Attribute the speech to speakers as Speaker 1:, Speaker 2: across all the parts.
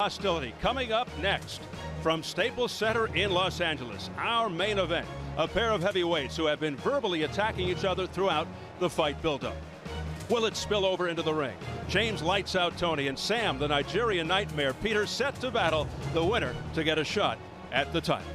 Speaker 1: hostility coming up next from Staples Center in Los Angeles. Our main event, a pair of heavyweights who have been verbally attacking each other throughout the fight buildup. Will it spill over into the ring? James Lights Out Toney and Sam, the Nigerian Nightmare Peter, set to battle, the winner to get a shot at the title.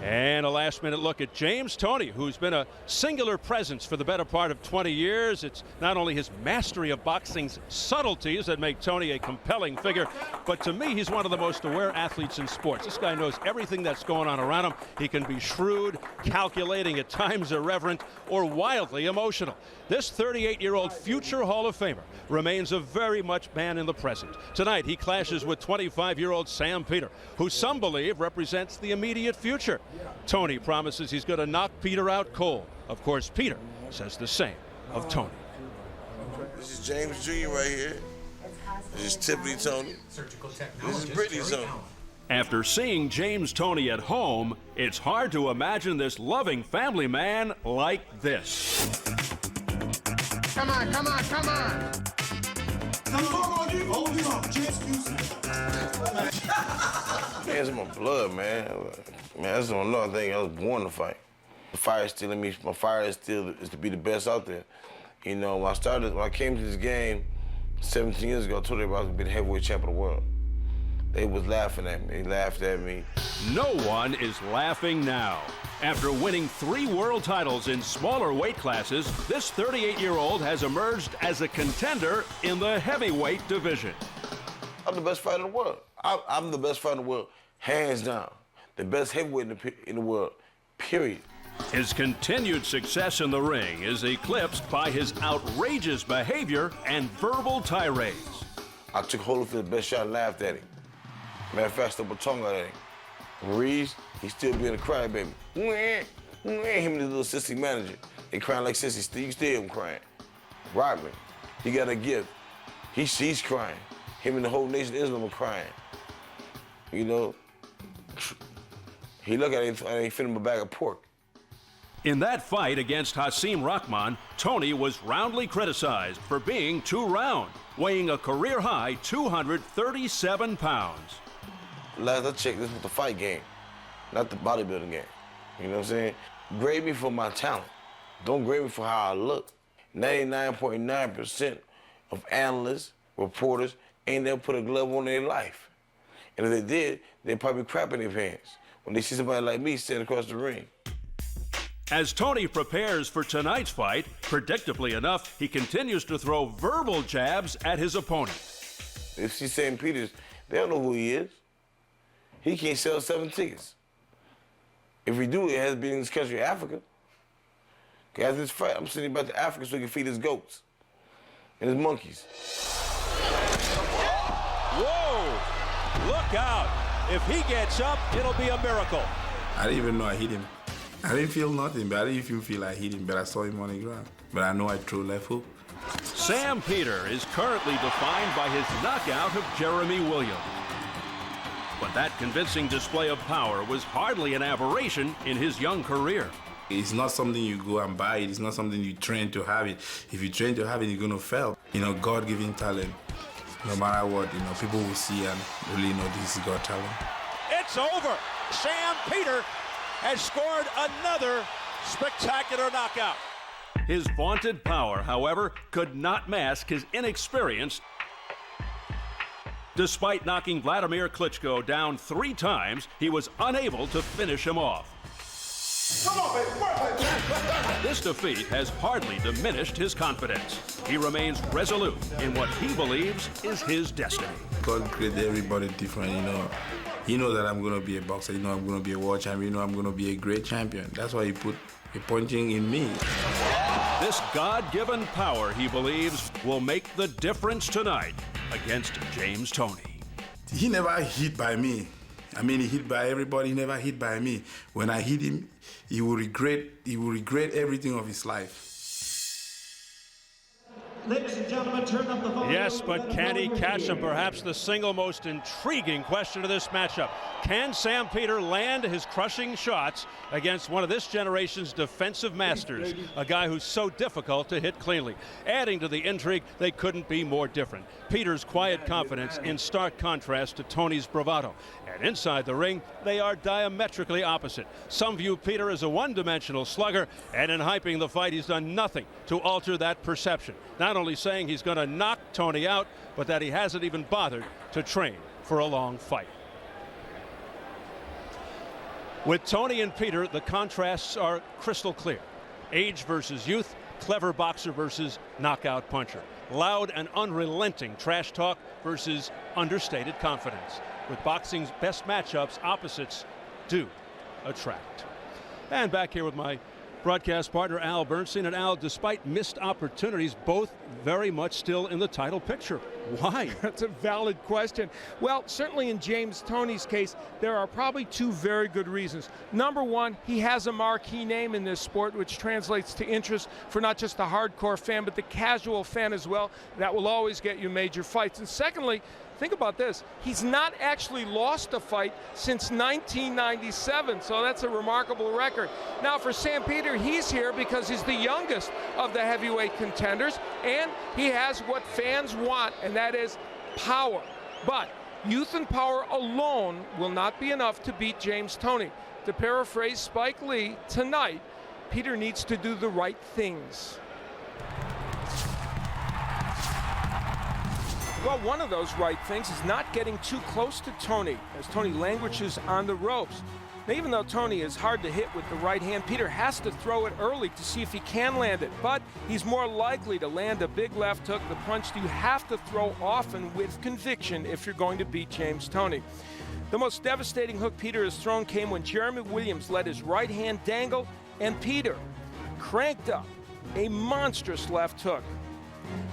Speaker 1: And a last-minute look at James Toney, who's been a singular presence for the better part of 20 years. It's not only his mastery of boxing's subtleties that make Toney a compelling figure, but to me, he's one of the most aware athletes in sports. This guy knows everything that's going on around him. He can be shrewd, calculating, at times irreverent, or wildly emotional. This 38-year-old future Hall of Famer remains a very much man in the present. Tonight, he clashes with 25-year-old Sam Peter, who some believe represents the immediate future. Toney promises he's going to knock Peter out cold. Of course, Peter says the same of Toney.
Speaker 2: This is James Jr. right here. This is Tiffany Toney. This is Brittany Toney.
Speaker 1: After seeing James Toney at home, it's hard to imagine this loving family man like this.
Speaker 3: Come on, come on, come on.
Speaker 2: Man, it's in my blood, man. Man, that's another thing. I was born to fight. The fire is still in me. My fire is still to be the best out there. You know, when I came to this game 17 years ago, I told everybody I was gonna be the heavyweight champ of the world. They was laughing at me. They laughed at me.
Speaker 1: No one is laughing now. After winning 3 world titles in smaller weight classes, this 38-year-old has emerged as a contender in the heavyweight division.
Speaker 2: I'm the best fighter in the world. I'm the best fighter in the world, hands down. The best heavyweight in the world, period.
Speaker 1: His continued success in the ring is eclipsed by his outrageous behavior and verbal tirades.
Speaker 2: I took Holyfield's best shot and laughed at him. Matter of fact, I stuck my tongue out at him. Reeves, he still being a crybaby. Him and his little sissy manager. They crying like sissy. You still hear him crying. Rodman, he got a gift. He's crying. Him and the whole nation of Islam are crying. You know, he look at it and ain't fit him a bag of pork.
Speaker 1: In that fight against Hasim Rahman, Toney was roundly criticized for being too round, weighing a career-high 237 pounds.
Speaker 2: Last I checked, this was the fight game, not the bodybuilding game. You know what I'm saying? Grade me for my talent. Don't grade me for how I look. 99.9% of analysts, reporters, ain't never put a glove on their life. And if they did, they'd probably crap in their pants when they see somebody like me standing across the ring.
Speaker 1: As Toney prepares for tonight's fight, predictably enough, he continues to throw verbal jabs at his opponent.
Speaker 2: If she's St. Peter's, they don't know who he is. He can't sell 7 tickets. If we do, it has to be in this country, Africa. After this fight, I'm sending him back to Africa so he can feed his goats and his monkeys.
Speaker 1: Whoa! Look out! If he gets up, it'll be a miracle.
Speaker 4: I didn't even know I hit him. I didn't feel nothing, but I didn't even feel I hit him, but I saw him on the ground. But I know I threw left hook.
Speaker 1: Sam Peter is currently defined by his knockout of Jeremy Williams. But that convincing display of power was hardly an aberration in his young career.
Speaker 4: It's not something you go and buy it. It's not something you train to have it. If you train to have it, you're going to fail. You know, God-given talent. No matter what, you know, people will see and really know this is God talent.
Speaker 1: It's over. Sam Peter has scored another spectacular knockout. His vaunted power, however, could not mask his inexperience. Despite knocking Vladimir Klitschko down 3 times, he was unable to finish him off.
Speaker 3: Come on, baby.
Speaker 1: This defeat has hardly diminished his confidence. He remains resolute in what he believes is his destiny.
Speaker 4: God created everybody different, you know. He knows that I'm going to be a boxer. You know I'm going to be a world champion. You know I'm going to be a great champion. That's why he put a punching in me.
Speaker 1: This God-given power, he believes, will make the difference tonight against James Toney.
Speaker 4: He never hit by me. I mean, he hit by everybody. He never hit by me. When I hit him, he will regret everything of his life.
Speaker 5: Ladies and gentlemen, turn up the volume.
Speaker 1: Yes, but can he catch him? Perhaps the single most intriguing question of this matchup. Can Sam Peter land his crushing shots against one of this generation's defensive masters, a guy who's so difficult to hit cleanly? Adding to the intrigue, they couldn't be more different. Peter's quiet confidence in stark contrast to Toney's bravado. And inside the ring, they are diametrically opposite. Some view Peter as a one-dimensional slugger, and in hyping the fight, he's done nothing to alter that perception. Not only saying he's going to knock Toney out, but that he hasn't even bothered to train for a long fight. With Toney and Peter, the contrasts are crystal clear. Age versus youth, clever boxer versus knockout puncher. Loud and unrelenting trash talk versus understated confidence. With boxing's best matchups, opposites do attract. And back here with my broadcast partner Al Bernstein. And Al, despite missed opportunities, both very much still in the title picture. Why?
Speaker 6: That's a valid question. Well, certainly in James Toney's case, there are probably two very good reasons. Number one, he has a marquee name in this sport, which translates to interest for not just the hardcore fan, but the casual fan as well. That will always get you major fights. And secondly, think about this. He's not actually lost a fight since 1997, so that's a remarkable record. Now for Sam Peter, he's here because he's the youngest of the heavyweight contenders, and he has what fans want, and that is power. But youth and power alone will not be enough to beat James Toney. To paraphrase Spike Lee, tonight, Peter needs to do the right things. Well, one of those right things is not getting too close to Toney as Toney languishes on the ropes. Now, even though Toney is hard to hit with the right hand, Peter has to throw it early to see if he can land it. But he's more likely to land a big left hook, the punch you have to throw often with conviction if you're going to beat James Toney. The most devastating hook Peter has thrown came when Jeremy Williams let his right hand dangle, and Peter cranked up a monstrous left hook.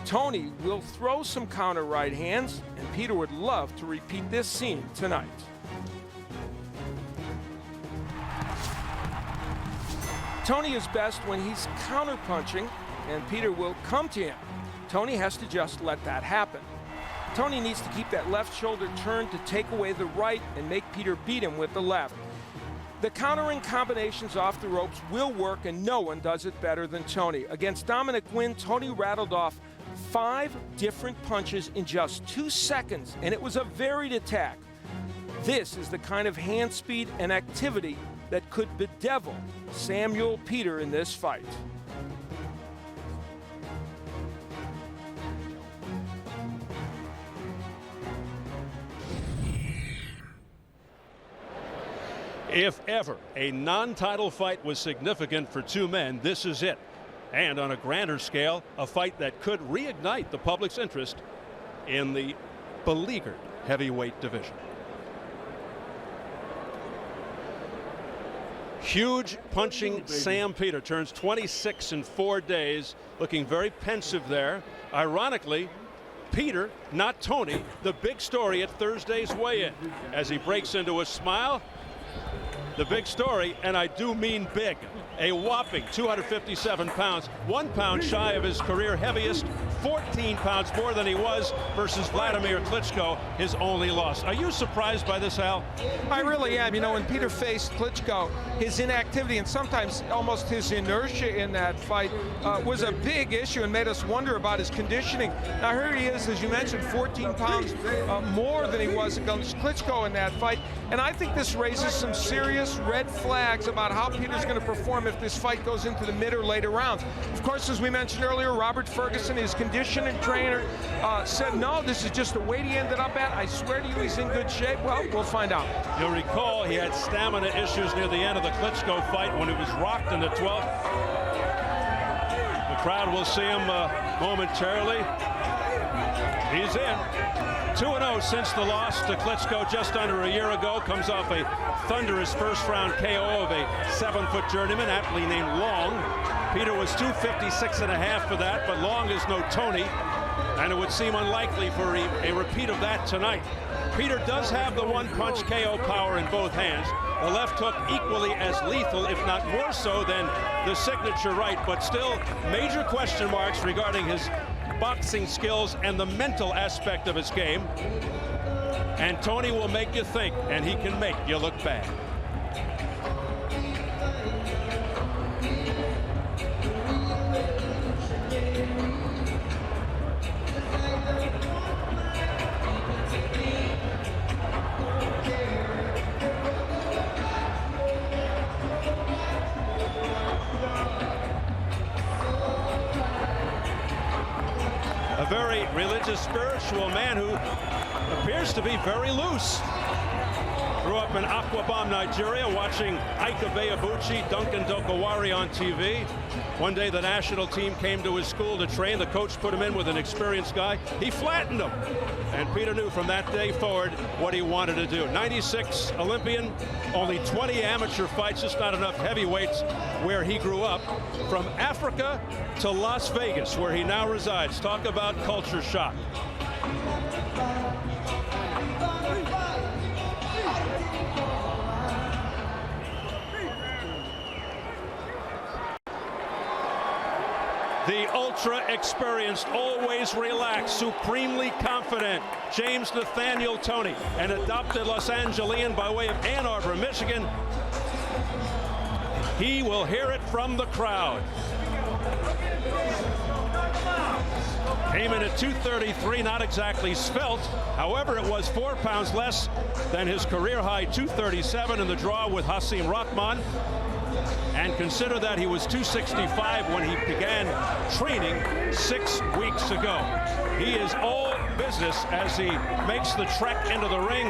Speaker 6: Toney will throw some counter right hands, and Peter would love to repeat this scene tonight. Toney is best when he's counter punching, and Peter will come to him. Toney has to just let that happen. Toney needs to keep that left shoulder turned to take away the right and make Peter beat him with the left. The countering combinations off the ropes will work, and no one does it better than Toney. Against Dominic Wynn, Toney rattled off 5 different punches in just 2 seconds, and it was a varied attack. This is the kind of hand speed and activity that could bedevil Samuel Peter in this fight.
Speaker 1: If ever a non-title fight was significant for two men, this is it. And on a grander scale, a fight that could reignite the public's interest in the beleaguered heavyweight division. Huge punching Sam Peter turns 26 in 4 days, looking very pensive there. Ironically, Peter, not Toney, the big story at Thursday's weigh-in. As he breaks into a smile, the big story, and I do mean big, a whopping 257 pounds, 1 pound shy of his career heaviest, 14 pounds more than he was versus Vladimir Klitschko, his only loss. Are you surprised by this, Al?
Speaker 6: I really am. You know, when Peter faced Klitschko, his inactivity and sometimes almost his inertia in that fight was a big issue and made us wonder about his conditioning. Now here he is, as you mentioned, 14 pounds more than he was against Klitschko in that fight. And I think this raises some serious red flags about how Peter's going to perform if this fight goes into the mid or later rounds. Of course, as we mentioned earlier, Robert Ferguson, his conditioning trainer, said, no, this is just the weight he ended up at. I swear to you, he's in good shape. Well, we'll find out.
Speaker 1: You'll recall he had stamina issues near the end of the Klitschko fight when he was rocked in the 12th. The crowd will see him momentarily. He's in. 2-0 since the loss to Klitschko just under a year ago. Comes off a thunderous first-round KO of a 7-foot journeyman, aptly named Long. Peter was 256.5 for that, but Long is no Toney, and it would seem unlikely for a repeat of that tonight. Peter does have the one-punch KO power in both hands. The left hook equally as lethal, if not more so, than the signature right, but still major question marks regarding his boxing skills and the mental aspect of his game. And Toney will make you think, and he can make you look bad. A very religious, spiritual man who appears to be very loose. Grew up in Akwa Nigeria, watching Ike Ibeabuchi, Duncan Dokawari on TV. One day the national team came to his school to train. The coach put him in with an experienced guy. He flattened him. And Peter knew from that day forward what he wanted to do. 96 Olympian, only 20 amateur fights, just not enough heavyweights where he grew up. From Africa to Las Vegas, where he now resides. Talk about culture shock. The ultra-experienced, always relaxed, supremely confident James Nathaniel Toney, an adopted Los Angelian by way of Ann Arbor, Michigan. He will hear it from the crowd. Came in at 233, not exactly svelte. However, it was 4 pounds less than his career-high 237 in the draw with Hasim Rahman. And consider that he was 265 when he began training 6 weeks ago. He is all business as he makes the trek into the ring.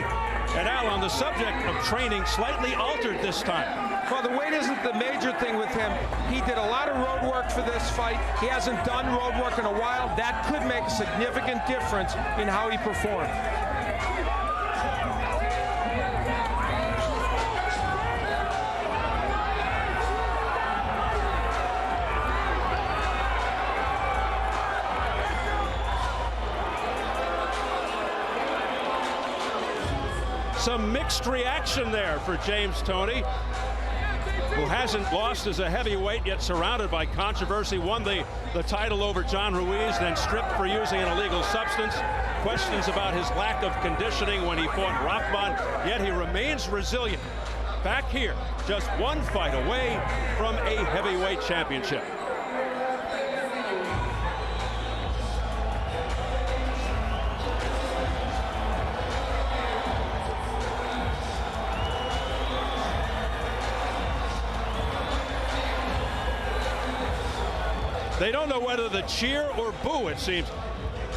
Speaker 1: And Al, on the subject of training, slightly altered this time.
Speaker 6: Well, the weight isn't the major thing with him. He did a lot of road work for this fight. He hasn't done road work in a while. That could make a significant difference in how he performed.
Speaker 1: Some mixed reaction there for James Toney, who hasn't lost as a heavyweight, yet surrounded by controversy. Won the title over John Ruiz, then stripped for using an illegal substance. Questions about his lack of conditioning when he fought Rahman, yet he remains resilient. Back here, just one fight away from a heavyweight championship. They don't know whether to cheer or boo, it seems.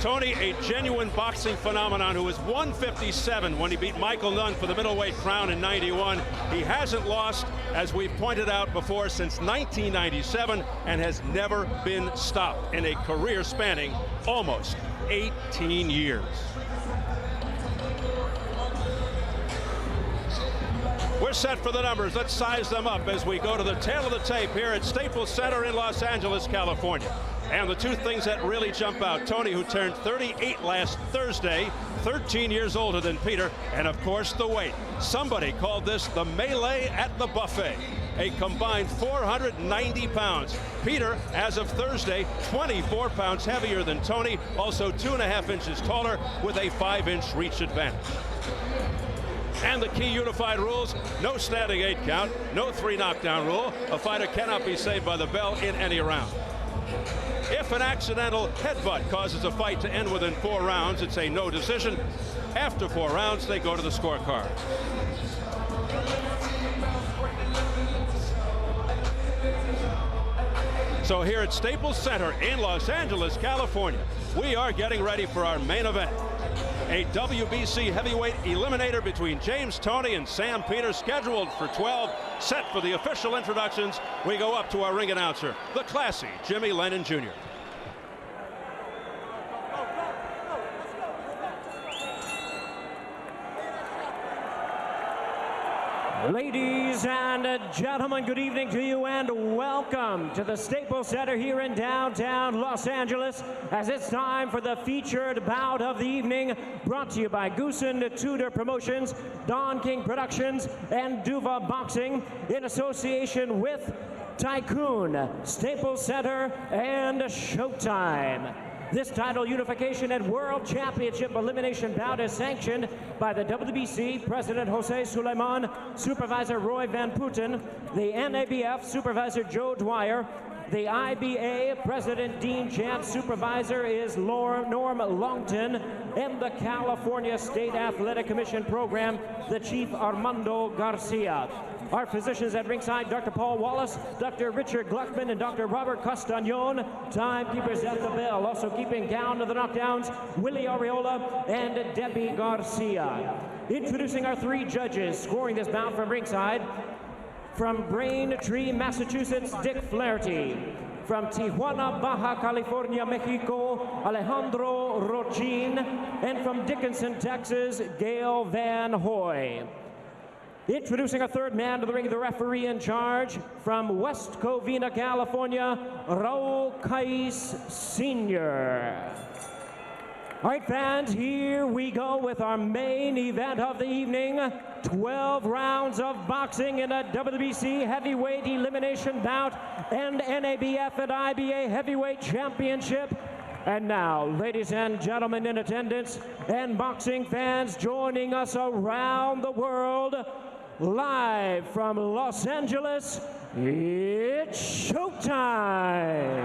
Speaker 1: Toney, a genuine boxing phenomenon, who was 157 when he beat Michael Nunn for the middleweight crown in '91. He hasn't lost, as we pointed out before, since 1997 and has never been stopped in a career spanning almost 18 years. We're set for the numbers. Let's size them up as we go to the tail of the tape here at Staples Center in Los Angeles, California. And the two things that really jump out: Toney, who turned 38 last Thursday, 13 years older than Peter, and of course the weight. Somebody called this the melee at the buffet. A combined 490 pounds. Peter, as of Thursday, 24 pounds heavier than Toney, also 2.5 inches taller with a 5-inch reach advantage. And the key unified rules: no standing 8 count, no 3 knockdown rule. A fighter cannot be saved by the bell in any round. If an accidental headbutt causes a fight to end within 4 rounds, it's a no decision. After 4 rounds, they go to the scorecard. So here at Staples Center in Los Angeles, California, we are getting ready for our main event. A WBC heavyweight eliminator between James Toney and Sam Peters, scheduled for 12. Set for the official introductions. We go up to our ring announcer, the classy Jimmy Lennon Jr.
Speaker 7: Ladies and gentlemen, good evening to you and welcome to the Staples Center here in downtown Los Angeles, as it's time for the featured bout of the evening, brought to you by Goosen Tudor Promotions, Don King Productions, and Duva Boxing, in association with Tycoon, Staples Center, and Showtime. This title unification and World Championship elimination bout is sanctioned by the WBC President Jose Suleiman, Supervisor Roy Van Putten, the NABF Supervisor Joe Dwyer, the IBA President Dean Chance, Supervisor is Norm Longton, and the California State Athletic Commission Program, the Chief Armando Garcia. Our physicians at ringside, Dr. Paul Wallace, Dr. Richard Gluckman, and Dr. Robert Castagnon. Timekeepers at the bell, also keeping count of the knockdowns, Willie Areola and Debbie Garcia. Introducing our 3 judges, scoring this bout from ringside. From Braintree, Massachusetts, Dick Flaherty. From Tijuana, Baja California, Mexico, Alejandro Rochin. And from Dickinson, Texas, Gale Van Hoy. Introducing a 3rd man to the ring, the referee in charge. From West Covina, California, Raul Caiz Sr. All right, fans, here we go with our main event of the evening. 12 rounds of boxing in a WBC heavyweight elimination bout and NABF and IBA Heavyweight Championship. And now, ladies and gentlemen in attendance and boxing fans joining us around the world, live from Los Angeles, it's showtime!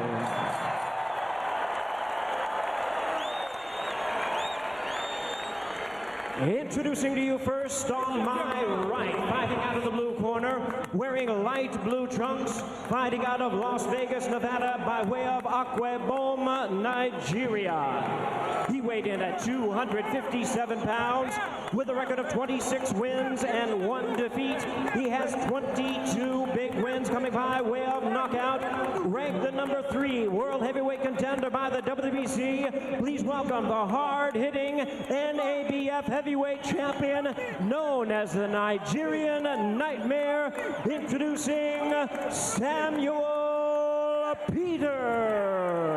Speaker 7: Introducing to you first on my right, fighting out of the blue corner, wearing light blue trunks, fighting out of Las Vegas, Nevada, by way of Akwa Nigeria. He weighed in at 257 pounds with a record of 26 wins and 1 defeat. He has 22 big wins coming by way of knockout. Ranked the number 3 world heavyweight contender by the WBC. Please welcome the hard-hitting NABF heavyweight champion known as the Nigerian Nightmare, introducing Samuel Peter.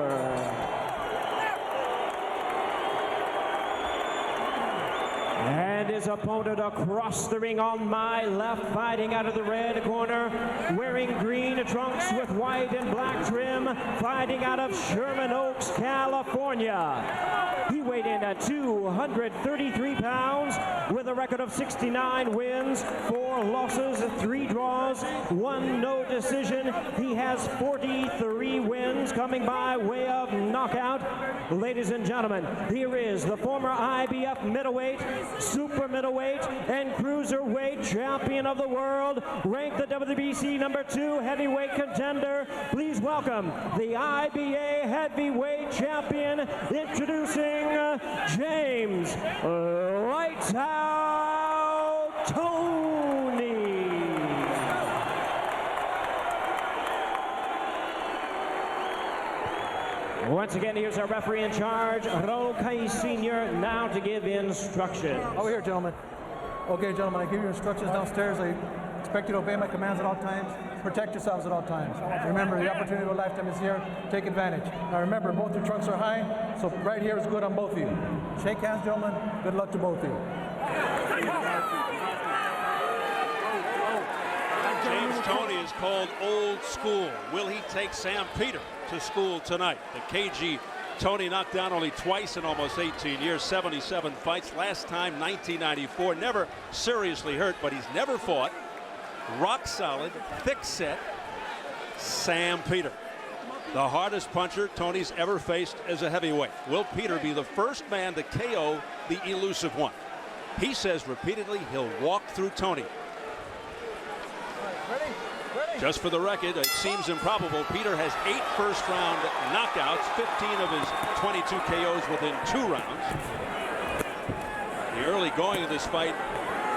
Speaker 7: And his opponent across the ring on my left, fighting out of the red corner, wearing green trunks with white and black trim, fighting out of Sherman Oaks, California. He weighed in at 233 pounds with a record of 69 wins, 4 losses, 3 draws, 1 no decision. He has 43 wins coming by way of knockout. Ladies and gentlemen, here is the former IBF middleweight, super middleweight, and cruiserweight champion of the world, ranked the WBC number 2 heavyweight contender. Please welcome the IBA heavyweight champion, introducing James Lights Out Toney. Once again, here's our referee in charge, Raul Caiz Sr., now to give instructions.
Speaker 8: Over here, gentlemen. Okay, gentlemen, I give you instructions downstairs. I expect you to obey my commands at all times. Protect yourselves at all times. Remember, the opportunity of a lifetime is here. Take advantage. Now remember, both your trunks are high, so right here is good on both of you. Shake hands, gentlemen. Good luck to both of you.
Speaker 1: James Toney is called old school. Will he take Sam Peter to school tonight? The KG Toney knocked down only twice in almost 18 years, 77 fights. Last time, 1994. Never seriously hurt, but he's never fought. Rock solid, thick set, Sam Peter. The hardest puncher Toney's ever faced as a heavyweight. Will Peter be the first man to KO the elusive one? He says repeatedly he'll walk through Toney. Just for the record, it seems improbable. Peter has 8 first-round knockouts, 15 of his 22 KOs within 2 rounds. The early going of this fight,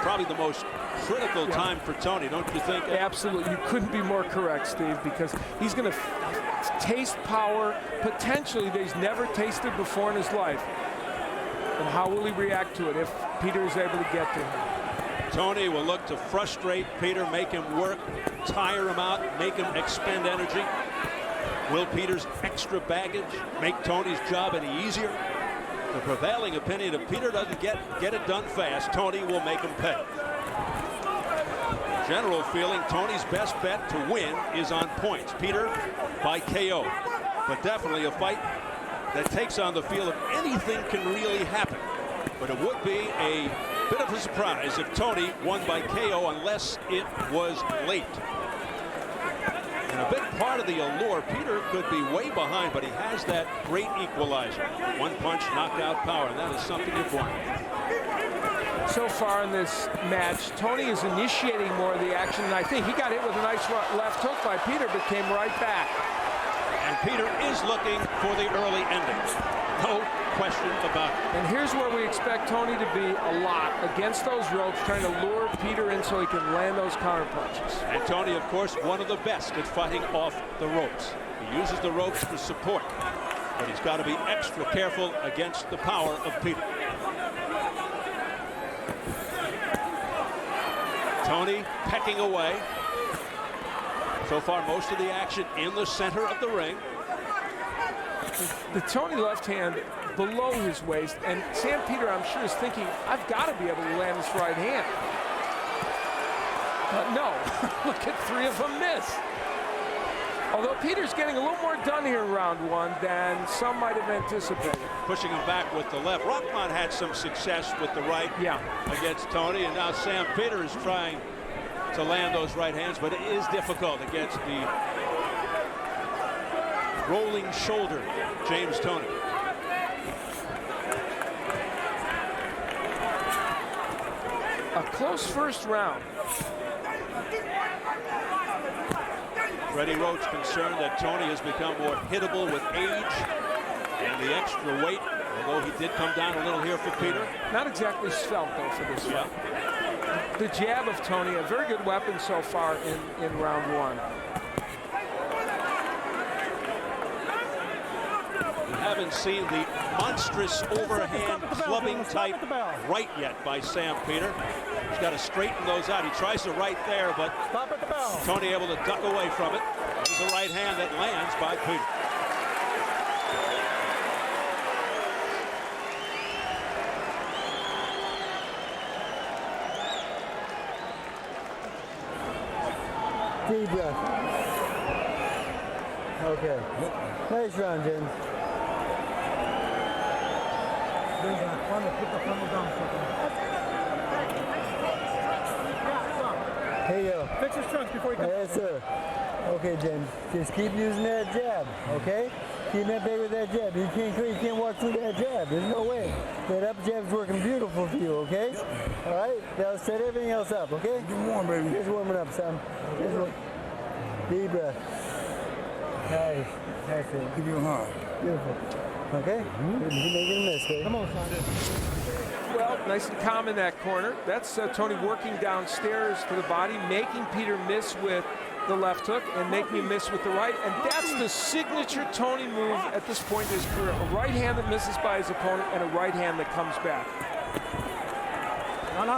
Speaker 1: probably the most critical time for Toney, don't you think?
Speaker 6: Absolutely. You couldn't be more correct, Steve, because he's going to taste power potentially that he's never tasted before in his life. And how will he react to it if Peter is able to get to him?
Speaker 1: Toney will look to frustrate Peter, make him work, tire him out, make him expend energy. Will Peter's extra baggage make Toney's job any easier? The prevailing opinion, if Peter doesn't get it done fast, Toney will make him pay. General feeling, Toney's best bet to win is on points. Peter by KO, but definitely a fight that takes on the feel of anything can really happen. But it would be a bit of a surprise if Toney won by KO unless it was late. And a big part of the allure, Peter could be way behind, but he has that great equalizer. One punch knockout power, and that is something you've wanted.
Speaker 6: So far in this match, Toney is initiating more of the action, and I think he got hit with a nice left hook by Peter, but came right back.
Speaker 1: And Peter is looking for the early endings. No question about it.
Speaker 6: And here's where we expect Toney to be a lot, against those ropes, trying to lure Peter in so he can land those counter punches.
Speaker 1: And Toney, of course, one of the best at fighting off the ropes. He uses the ropes for support, but he's got to be extra careful against the power of Peter. Toney pecking away. So far, most of the action in the center of the ring.
Speaker 6: The Toney left hand below his waist, and Sam Peter, I'm sure, is thinking, I've got to be able to land this right hand. But no, look at 3 of them miss. Although Peter's getting a little more done here in round 1 than some might have anticipated.
Speaker 1: Pushing him back with the left. Rochin had some success with the right against Toney, and now Sam Peter is trying to land those right hands, but it is difficult against the rolling shoulder James Toney.
Speaker 6: A close first round.
Speaker 1: Freddie Roach concerned that Toney has become more hittable with age and the extra weight, although he did come down a little here for Peter.
Speaker 6: Not exactly svelte, though, for this fight. The jab of Toney, a very good weapon so far in round 1.
Speaker 1: We haven't seen the monstrous overhand clubbing type right yet by Sam Peter. He's got to straighten those out. He tries to right there, but Toney able to duck away from it. There's a right hand that lands by Peter.
Speaker 9: Deep breath. Okay. Nice round, James. Here you go.
Speaker 8: Fix his trunks before he comes.
Speaker 9: Yes, sir. Okay, James. Just keep using that jab, okay? Keep that big with that jab. You can't walk through that jab. There's no way. That up jab's working beautiful for you, okay? All right? Now set everything else up, okay?
Speaker 2: Get warm, baby.
Speaker 9: Just warming up, son. Deep breath. Nice. That's it.
Speaker 2: Give you a hug.
Speaker 9: Beautiful. Okay? You're making a miss, baby.
Speaker 8: Come on, son.
Speaker 6: Well, nice and calm in that corner. That's Toney working downstairs to the body, making Peter miss with the left hook and making him miss with the right. And that's the signature Toney move at this point in his career. A right hand that misses by his opponent and a right hand that comes back.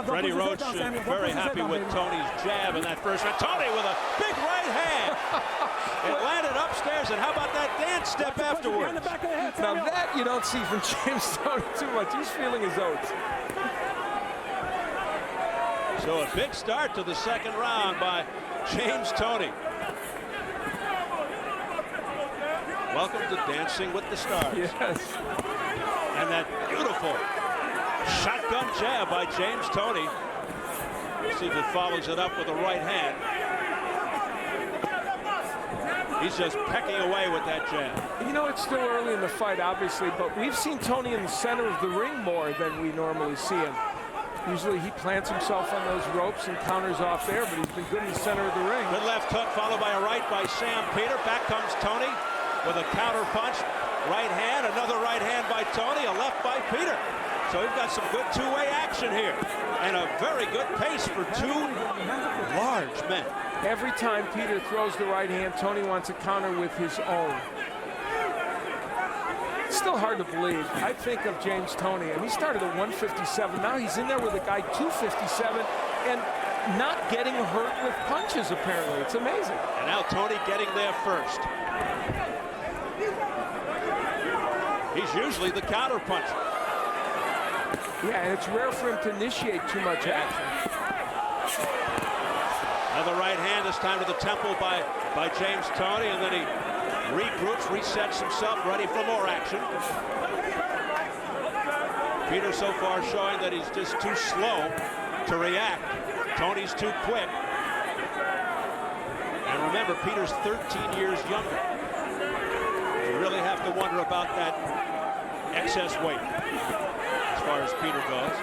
Speaker 1: Freddie Roach very happy with Toney's jab in that first round. Toney with a big right hand. It landed upstairs, and how about that dance step afterwards?
Speaker 6: Now that you don't see from James Toney too much. He's feeling his oats.
Speaker 1: So a big start to the second round by James Toney. Welcome to Dancing with the Stars.
Speaker 6: Yes.
Speaker 1: And that beautiful shotgun jab by James Toney. See if it follows it up with a right hand. He's just pecking away with that jab.
Speaker 6: You know, it's still early in the fight, obviously, but we've seen Toney in the center of the ring more than we normally see him. Usually he plants himself on those ropes and counters off there, but he's been good in the center of the ring.
Speaker 1: Good left hook followed by a right by Sam Peter. Back comes Toney with a counter punch. Right hand, another right hand by Toney, a left by Peter. So we've got some good two-way action here. And a very good pace for two large men.
Speaker 6: Every time Peter throws the right hand, Toney wants a counter with his own. It's still hard to believe. I think of James Toney, and he started at 157. Now he's in there with a guy 257 and not getting hurt with punches, apparently. It's amazing.
Speaker 1: And now Toney getting there first. He's usually the counter puncher.
Speaker 6: Yeah, and it's rare for him to initiate too much action.
Speaker 1: Another right hand, this time to the temple by James Toney, and then he regroups, resets himself, ready for more action. Peter so far showing that he's just too slow to react. Toney's too quick. And remember, Peter's 13 years younger. You really have to wonder about that excess weight as far as Peter goes.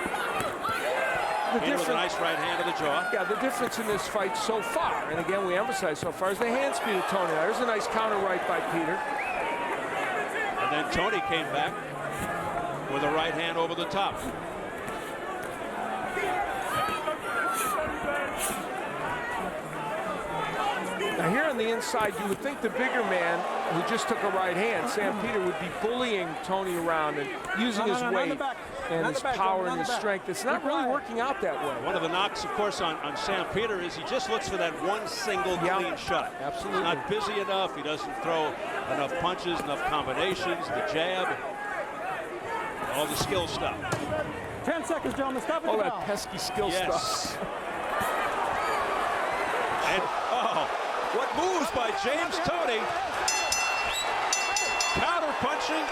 Speaker 1: Peter with a nice right hand to the jaw.
Speaker 6: Yeah, the difference in this fight so far, and again we emphasize so far, is the hand speed of Toney. There's a nice counter right by Peter.
Speaker 1: And then Toney came back with a right hand over the top.
Speaker 6: Now here on the inside, you would think the bigger man who just took a right hand, Sam Peter, would be bullying Toney around and using his weight and his power and his strength. It's not really working out that way.
Speaker 1: One of the knocks, of course, on Sam Peter is he just looks for that one single clean shot.
Speaker 6: Absolutely.
Speaker 1: He's not busy enough. He doesn't throw enough punches, enough combinations, the jab, all the skill stuff.
Speaker 8: 10 seconds, gentlemen. Stop it.
Speaker 6: All that pesky skill stuff.
Speaker 1: And, oh, what moves by James Toney. Counter punching.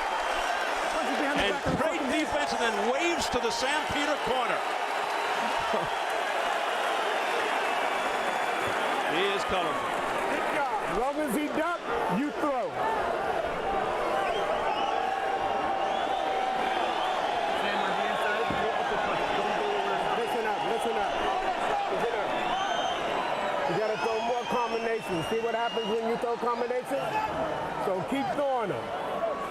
Speaker 1: And great defense, and then waves to the Sam Peter corner. He is colorful.
Speaker 3: As long as he ducks, you throw. Listen up. You gotta throw more combinations. See what happens when you throw combinations? So keep throwing them.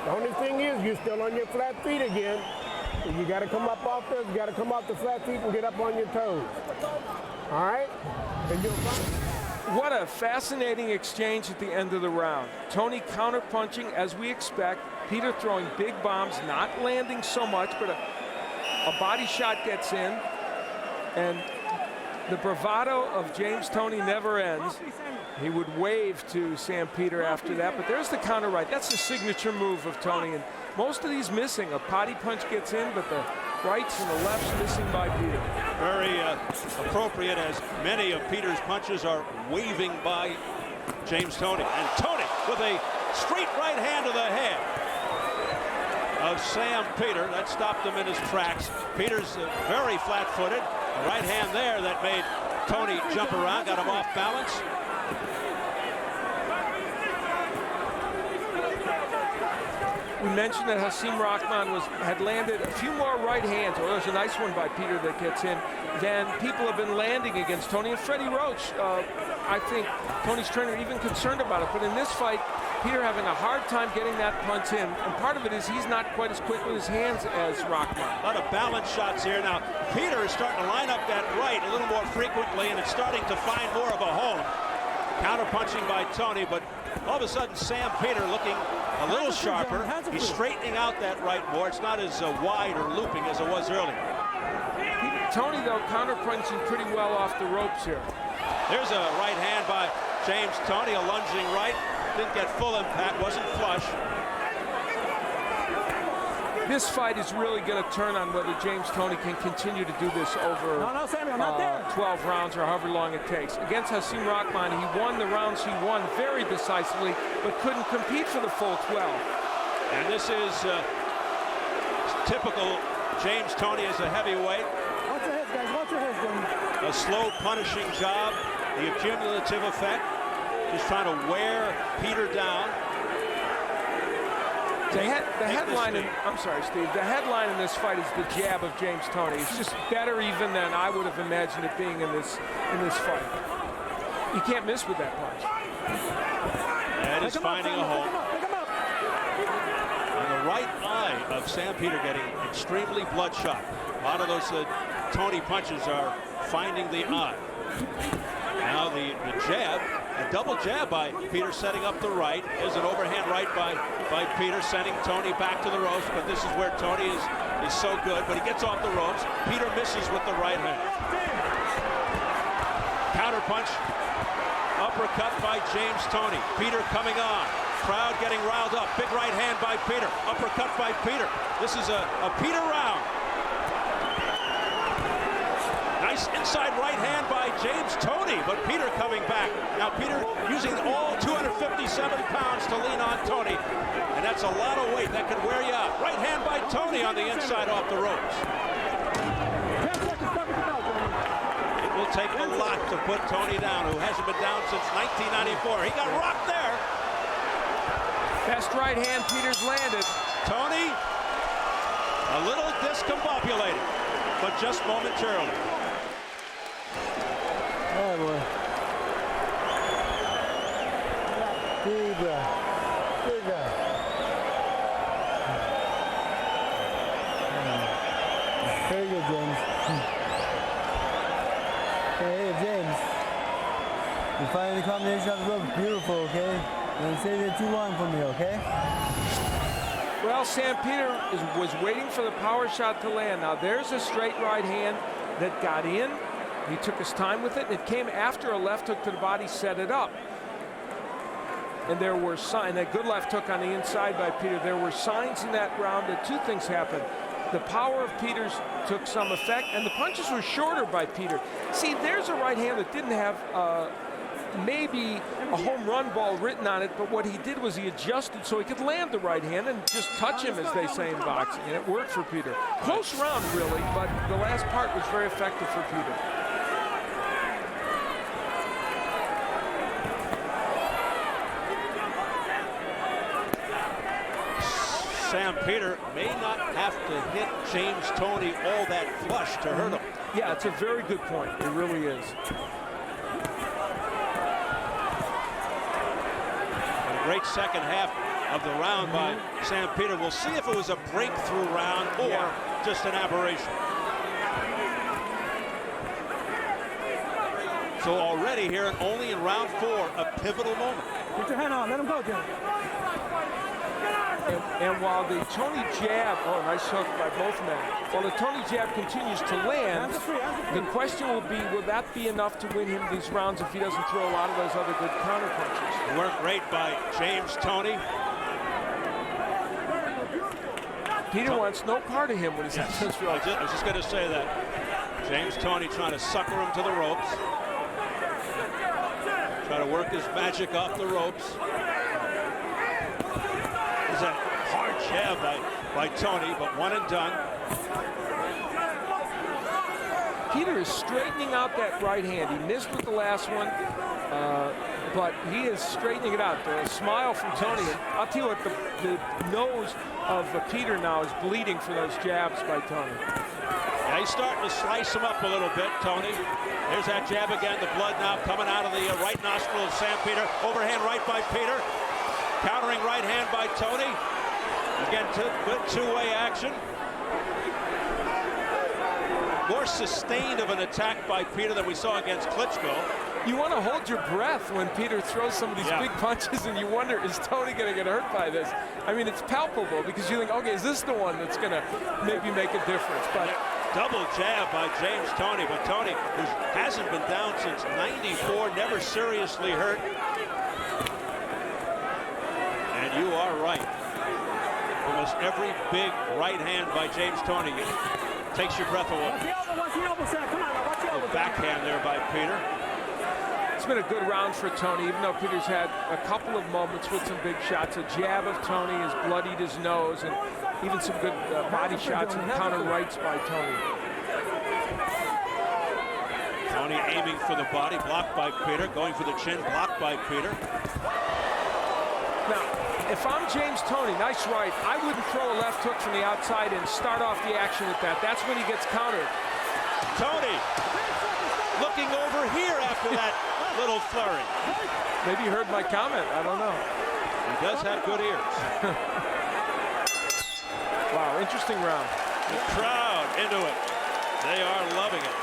Speaker 3: The only thing is you're still on your flat feet again. You got to come up off this. You got to come off the flat feet and get up on your toes. All right?
Speaker 6: What a fascinating exchange at the end of the round. Toney counter-punching as we expect. Peter throwing big bombs, not landing so much, but a body shot gets in. And the bravado of James Toney never ends. He would wave to Sam Peter after that, but there's the counter right. That's the signature move of Toney, and most of these missing. A potty punch gets in, but the rights and the lefts missing by Peter.
Speaker 1: Very appropriate, as many of Peter's punches are waving by James Toney. And Toney with a straight right hand to the head of Sam Peter. That stopped him in his tracks. Peter's very flat-footed. A right hand there that made Toney jump around, got him off balance.
Speaker 6: We mentioned that Hasim Rahman had landed a few more right hands, or there's a nice one by Peter that gets in, than people have been landing against Toney. And Freddie Roach, I think Toney's trainer even concerned about it. But in this fight, Peter having a hard time getting that punch in. And part of it is he's not quite as quick with his hands as Rahman.
Speaker 1: A lot of balance shots here. Now, Peter is starting to line up that right a little more frequently, and it's starting to find more of a home. Counter punching by Toney, but all of a sudden Sam Peter looking a little sharper. He's straightening out that right more. It's not as wide or looping as it was earlier.
Speaker 6: Toney, though, counter punching pretty well off the ropes here.
Speaker 1: There's a right hand by James Toney, a lunging right. Didn't get full impact, wasn't flush.
Speaker 6: This fight is really going to turn on whether James Toney can continue to do this over 12 rounds or however long it takes. Against Hasim Rahman, he won the rounds he won very decisively, but couldn't compete for the full 12.
Speaker 1: And this is typical James Toney as a heavyweight.
Speaker 8: Watch your heads, guys. Watch your heads, gentlemen.
Speaker 1: A slow punishing job, the accumulative effect, just trying to wear Peter down.
Speaker 6: The headline, I'm sorry, Steve. The headline in this fight is the jab of James Toney. It's just better even than I would have imagined it being in this fight. You can't miss with that punch.
Speaker 1: And is finding a home. And the right eye of Sam Peter getting extremely bloodshot. A lot of those Toney punches are finding the eye. Now the jab. A double jab by Peter setting up the right. There's an overhand right by Peter, sending Toney back to the ropes, but this is where Toney is so good, but he gets off the ropes. Peter misses with the right hand. Counter punch, uppercut by James Toney. Peter coming on. Crowd getting riled up. Big right hand by Peter. Uppercut by Peter. This is a Peter round. Nice inside right hand by James Toney, but Peter coming back. Now Peter using all 257 pounds to lean on That's a lot of weight. That could wear you out. Right hand by Toney on the inside off the ropes. It will take a lot to put Toney down, who hasn't been down since 1994. He got rocked there.
Speaker 6: Best right hand Peter's landed.
Speaker 1: Toney, a little discombobulated, but just momentarily.
Speaker 9: Oh, boy. Good guy. Good guy. Very good, James. Hey, James. You find the combination of the rope beautiful, okay? Don't stay there too long for me, okay?
Speaker 6: Well, Sam Peter was waiting for the power shot to land. Now, there's a straight right hand that got in. He took his time with it, and it came after a left hook to the body, set it up. And there were signs, that good left hook on the inside by Peter. There were signs in that round that two things happened. The power of Peter's took some effect, and the punches were shorter by Peter. See, there's a right hand that didn't have maybe a home run ball written on it, but what he did was he adjusted so he could land the right hand and just touch him, as they say in boxing, and it worked for Peter. Close round, really, but the last part was very effective for Peter.
Speaker 1: Sam Peter may not have to hit James Toney all that flush to hurt him.
Speaker 6: Yeah, it's a very good point. It really is.
Speaker 1: A great second half of the round by Sam Peter. We'll see if it was a breakthrough round or just an aberration. So already here, only in round 4, a pivotal moment.
Speaker 8: Put your hand on. Let him go, Jim.
Speaker 6: And while the Toney jab, nice hook by both men. While the Toney jab continues to land, the question will be, will that be enough to win him these rounds if he doesn't throw a lot of those other good counter punches?
Speaker 1: Work great by James Toney.
Speaker 6: Peter wants no part of him when he's at this rope.
Speaker 1: I was just going to say that. James Toney trying to sucker him to the ropes. Try to work his magic off the ropes. There's a hard jab by Toney, but one and done.
Speaker 6: Peter is straightening out that right hand. He missed with the last one, but he is straightening it out. A smile from Toney. And I'll tell you what, the nose of Peter now is bleeding for those jabs by Toney.
Speaker 1: Yeah, he's starting to slice him up a little bit, Toney. There's that jab again. The blood now coming out of the right nostril of Sam Peter. Overhand right by Peter. Countering right hand by Toney. Again, good two-way action. More sustained of an attack by Peter than we saw against Klitschko.
Speaker 6: You want to hold your breath when Peter throws some of these big punches, and you wonder, is Toney going to get hurt by this? I mean, it's palpable because you think, okay, is this the one that's going to maybe make a difference? But
Speaker 1: double jab by James Toney, but Toney, who hasn't been down since '94, never seriously hurt. And you are right. Almost every big right hand by James Toney takes your breath away. A backhand there by Peter.
Speaker 6: It's been a good round for Toney, even though Peter's had a couple of moments with some big shots. A jab of Toney has bloodied his nose, and even some good body shots and counter rights by Toney.
Speaker 1: Toney aiming for the body, blocked by Peter. Going for the chin, blocked by Peter.
Speaker 6: Now, if I'm James Toney, nice right, I wouldn't throw a left hook from the outside and start off the action with that. That's when he gets countered.
Speaker 1: Toney looking over here after that little flurry.
Speaker 6: Maybe you heard my comment. I don't know.
Speaker 1: He does have good ears.
Speaker 6: Wow, interesting round.
Speaker 1: The crowd into it. They are loving it.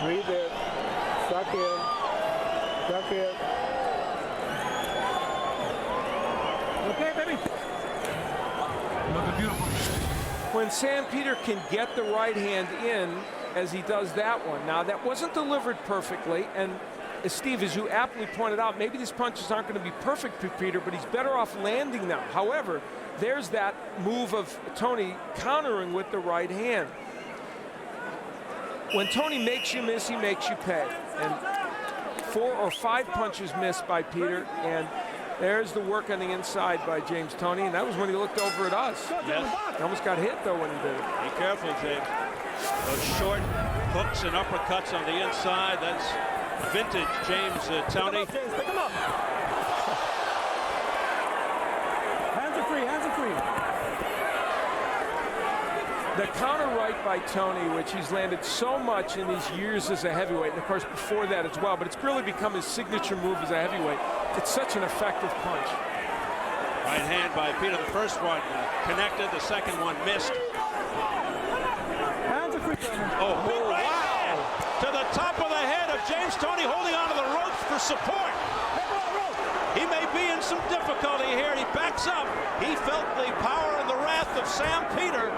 Speaker 3: Breathe in. Suck in. Suck in.
Speaker 8: Okay, baby. Looking beautiful.
Speaker 6: When Sam Peter can get the right hand in, as he does that one. Now, that wasn't delivered perfectly, and Steve, as you aptly pointed out, maybe these punches aren't going to be perfect for Peter, but he's better off landing them. However, there's that move of Toney countering with the right hand. When Toney makes you miss, he makes you pay. And 4 or 5 punches missed by Peter, and there's the work on the inside by James Toney, and that was when he looked over at us.
Speaker 1: Yes.
Speaker 6: He almost got hit, though, when he did it.
Speaker 1: Be careful, James. Those short hooks and uppercuts on the inside, that's vintage James Toney.
Speaker 8: James, pick him up. Hands are free, hands are free.
Speaker 6: The counter right by Toney, which he's landed so much in these years as a heavyweight, and of course before that as well, but it's really become his signature move as a heavyweight. It's such an effective punch.
Speaker 1: Right hand by Peter. The first one connected, the second one missed.
Speaker 8: Hands are free.
Speaker 1: Oh, big right hand to the top of the head of James Toney, holding onto the ropes for support. He may be in some difficulty here. He backs up. He felt the power and the wrath of Sam Peter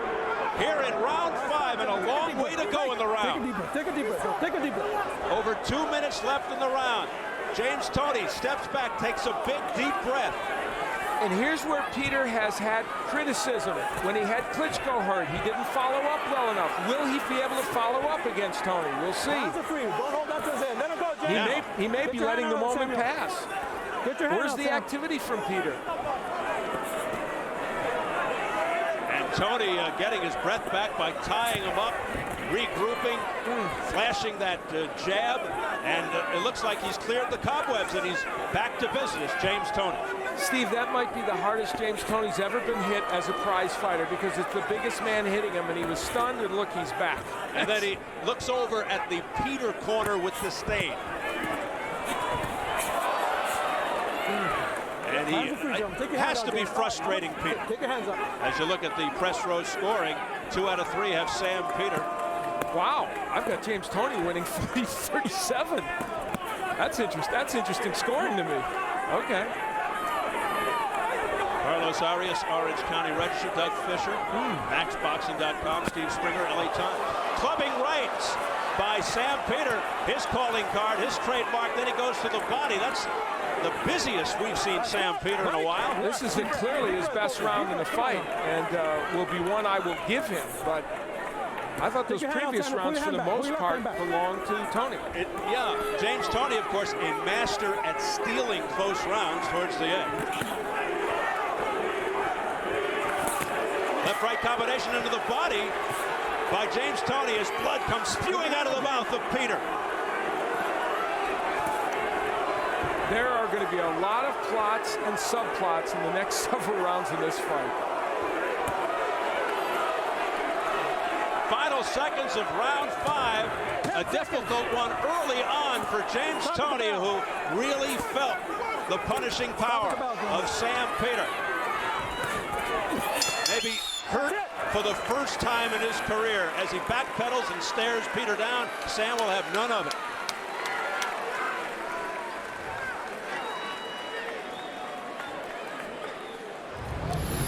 Speaker 1: here in round 5, and a long way to go in the round.
Speaker 8: Take a deep breath. Take a deep breath.
Speaker 1: Over 2 minutes left in the round. James Toney steps back, takes a big, deep breath.
Speaker 6: And here's where Peter has had criticism. When he had Klitschko hurt, he didn't follow up well enough. Will he be able to follow up against Toney? We'll see.
Speaker 8: Hands are free. Don't hold that to his hand. Let him go, James.
Speaker 6: He may be letting the moment pass.
Speaker 8: Get your hand
Speaker 6: Where's
Speaker 8: out,
Speaker 6: the
Speaker 8: Sam.
Speaker 6: activity from Peter?
Speaker 1: Toney getting his breath back by tying him up, regrouping, flashing that jab, and it looks like he's cleared the cobwebs and he's back to business, James Toney.
Speaker 6: Steve, that might be the hardest James Toney's ever been hit as a prize fighter, because it's the biggest man hitting him, and he was stunned, and look, he's back.
Speaker 1: And then he looks over at the Peter corner with disdain. And he has to be frustrating Peter.
Speaker 8: Take your hands up.
Speaker 1: As you look at the press row scoring, 2 out of 3 have Sam Peter.
Speaker 6: Wow, I've got James Toney winning 40-37. That's interesting scoring to me. Okay.
Speaker 1: Carlos Arias, Orange County Register, Doug Fisher, MaxBoxing.com, Steve Springer, LA Times. Clubbing rights by Sam Peter, his calling card, his trademark, then he goes to the body. That's the busiest we've seen Sam Peter in a while.
Speaker 6: This is clearly his best round in the fight, and will be one I will give him, but I thought those previous rounds, for the most part, belonged to Toney.
Speaker 1: Yeah, James Toney, of course, a master at stealing close rounds towards the end. Left-right combination into the body by James Toney as blood comes spewing out of the mouth of Peter.
Speaker 6: There are going to be a lot of plots and subplots in the next several rounds in this fight.
Speaker 1: Final seconds of round 5. A difficult one early on for James Toney, who really felt the punishing power of Sam Peter. Maybe hurt for the first time in his career as he backpedals and stares Peter down. Sam will have none of it.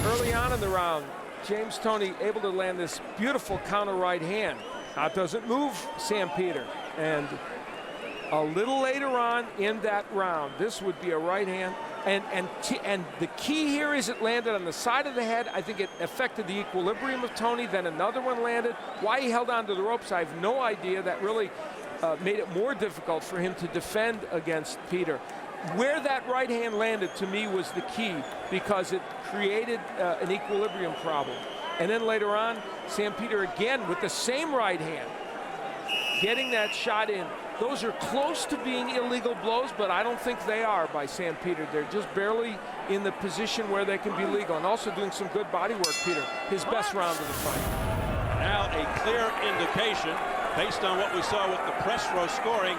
Speaker 6: Early on in the round, James Toney able to land this beautiful counter right hand. Now it doesn't move Sam Peter. And a little later on in that round, this would be a right hand. And the key here is it landed on the side of the head. I think it affected the equilibrium of Toney. Then another one landed. Why he held on to the ropes, I have no idea. That really made it more difficult for him to defend against Peter. Where that right hand landed, to me, was the key, because it created an equilibrium problem. And then later on, Sam Peter again with the same right hand, getting that shot in. Those are close to being illegal blows, but I don't think they are by Sam Peter. They're just barely in the position where they can be legal. And also doing some good body work, Peter. His best round of the fight.
Speaker 1: Now a clear indication, based on what we saw with the press row scoring,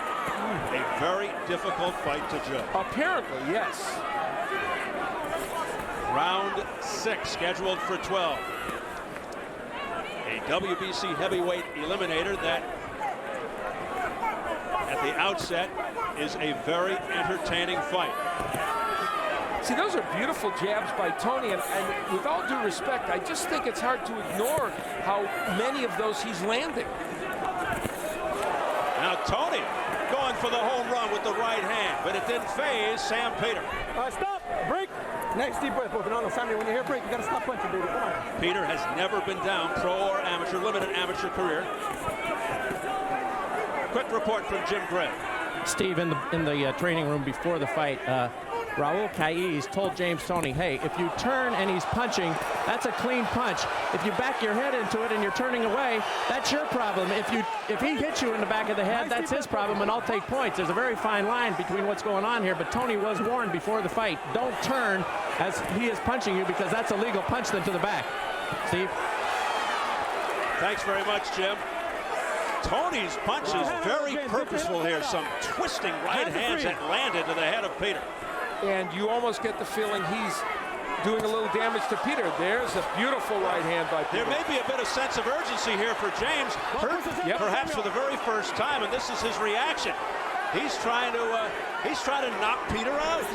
Speaker 1: a very difficult fight to judge.
Speaker 6: Apparently, yes.
Speaker 1: Round 6, scheduled for 12. A WBC heavyweight eliminator that, at the outset, is a very entertaining fight.
Speaker 6: See, those are beautiful jabs by Toney, and with all due respect, I just think it's hard to ignore how many of those he's landing.
Speaker 1: Now Toney going for the home run with the right hand, but it didn't phase Sam Peter.
Speaker 8: Stop, break. Next deep breath, no, Sammy, when you hear break, you gotta stop punching, baby, come on.
Speaker 1: Peter has never been down, pro or amateur, limited amateur career. Quick report from Jim Gray.
Speaker 10: Steve, in the training room before the fight, Raul Caiz told James Toney, hey, if you turn and he's punching, that's a clean punch. If you back your head into it and you're turning away, that's your problem. If he hits you in the back of the head, that's his problem, and I'll take points. There's a very fine line between what's going on here, but Toney was warned before the fight, don't turn as he is punching you, because that's a legal punch then to the back. Steve?
Speaker 1: Thanks very much, Jim. Tony's punch is very purposeful here. Some twisting right hands that landed to the head of Peter.
Speaker 6: And you almost get the feeling he's doing a little damage to Peter. There's a beautiful right hand by Peter.
Speaker 1: There may be a bit of sense of urgency here for James, perhaps for the very first time, and this is his reaction. He's trying to knock Peter out.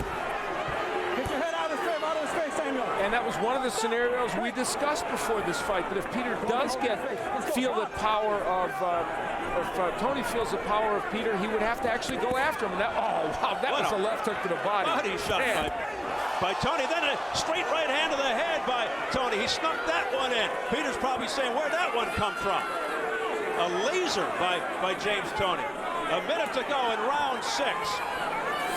Speaker 8: Get your head out of his face, Samuel.
Speaker 6: And that was one of the scenarios we discussed before this fight, that if Peter does feel the power of, if Toney feels the power of Peter, he would have to actually go after him. And that was a left hook to the body.
Speaker 1: Body shot by Toney. Then a straight right hand to the head by Toney. He snuck that one in. Peter's probably saying, where'd that one come from? A laser by James Toney. A minute to go in round 6.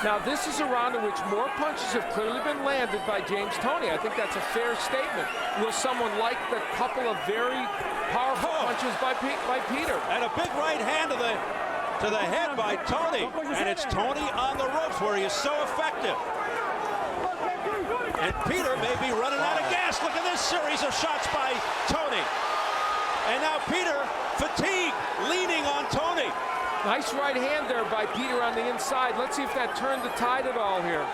Speaker 6: Now, this is a round in which more punches have clearly been landed by James Toney. I think that's a fair statement. Will someone like the couple of very powerful punches by Peter?
Speaker 1: And a big right hand to the head by Toney. And it's Toney on the ropes where he is so effective. And Peter may be running out of gas. Look at this series of shots by Toney. And now Peter, fatigued, leaning on Toney.
Speaker 6: Nice right hand there by Peter on the inside. Let's see if that turned the tide at all here.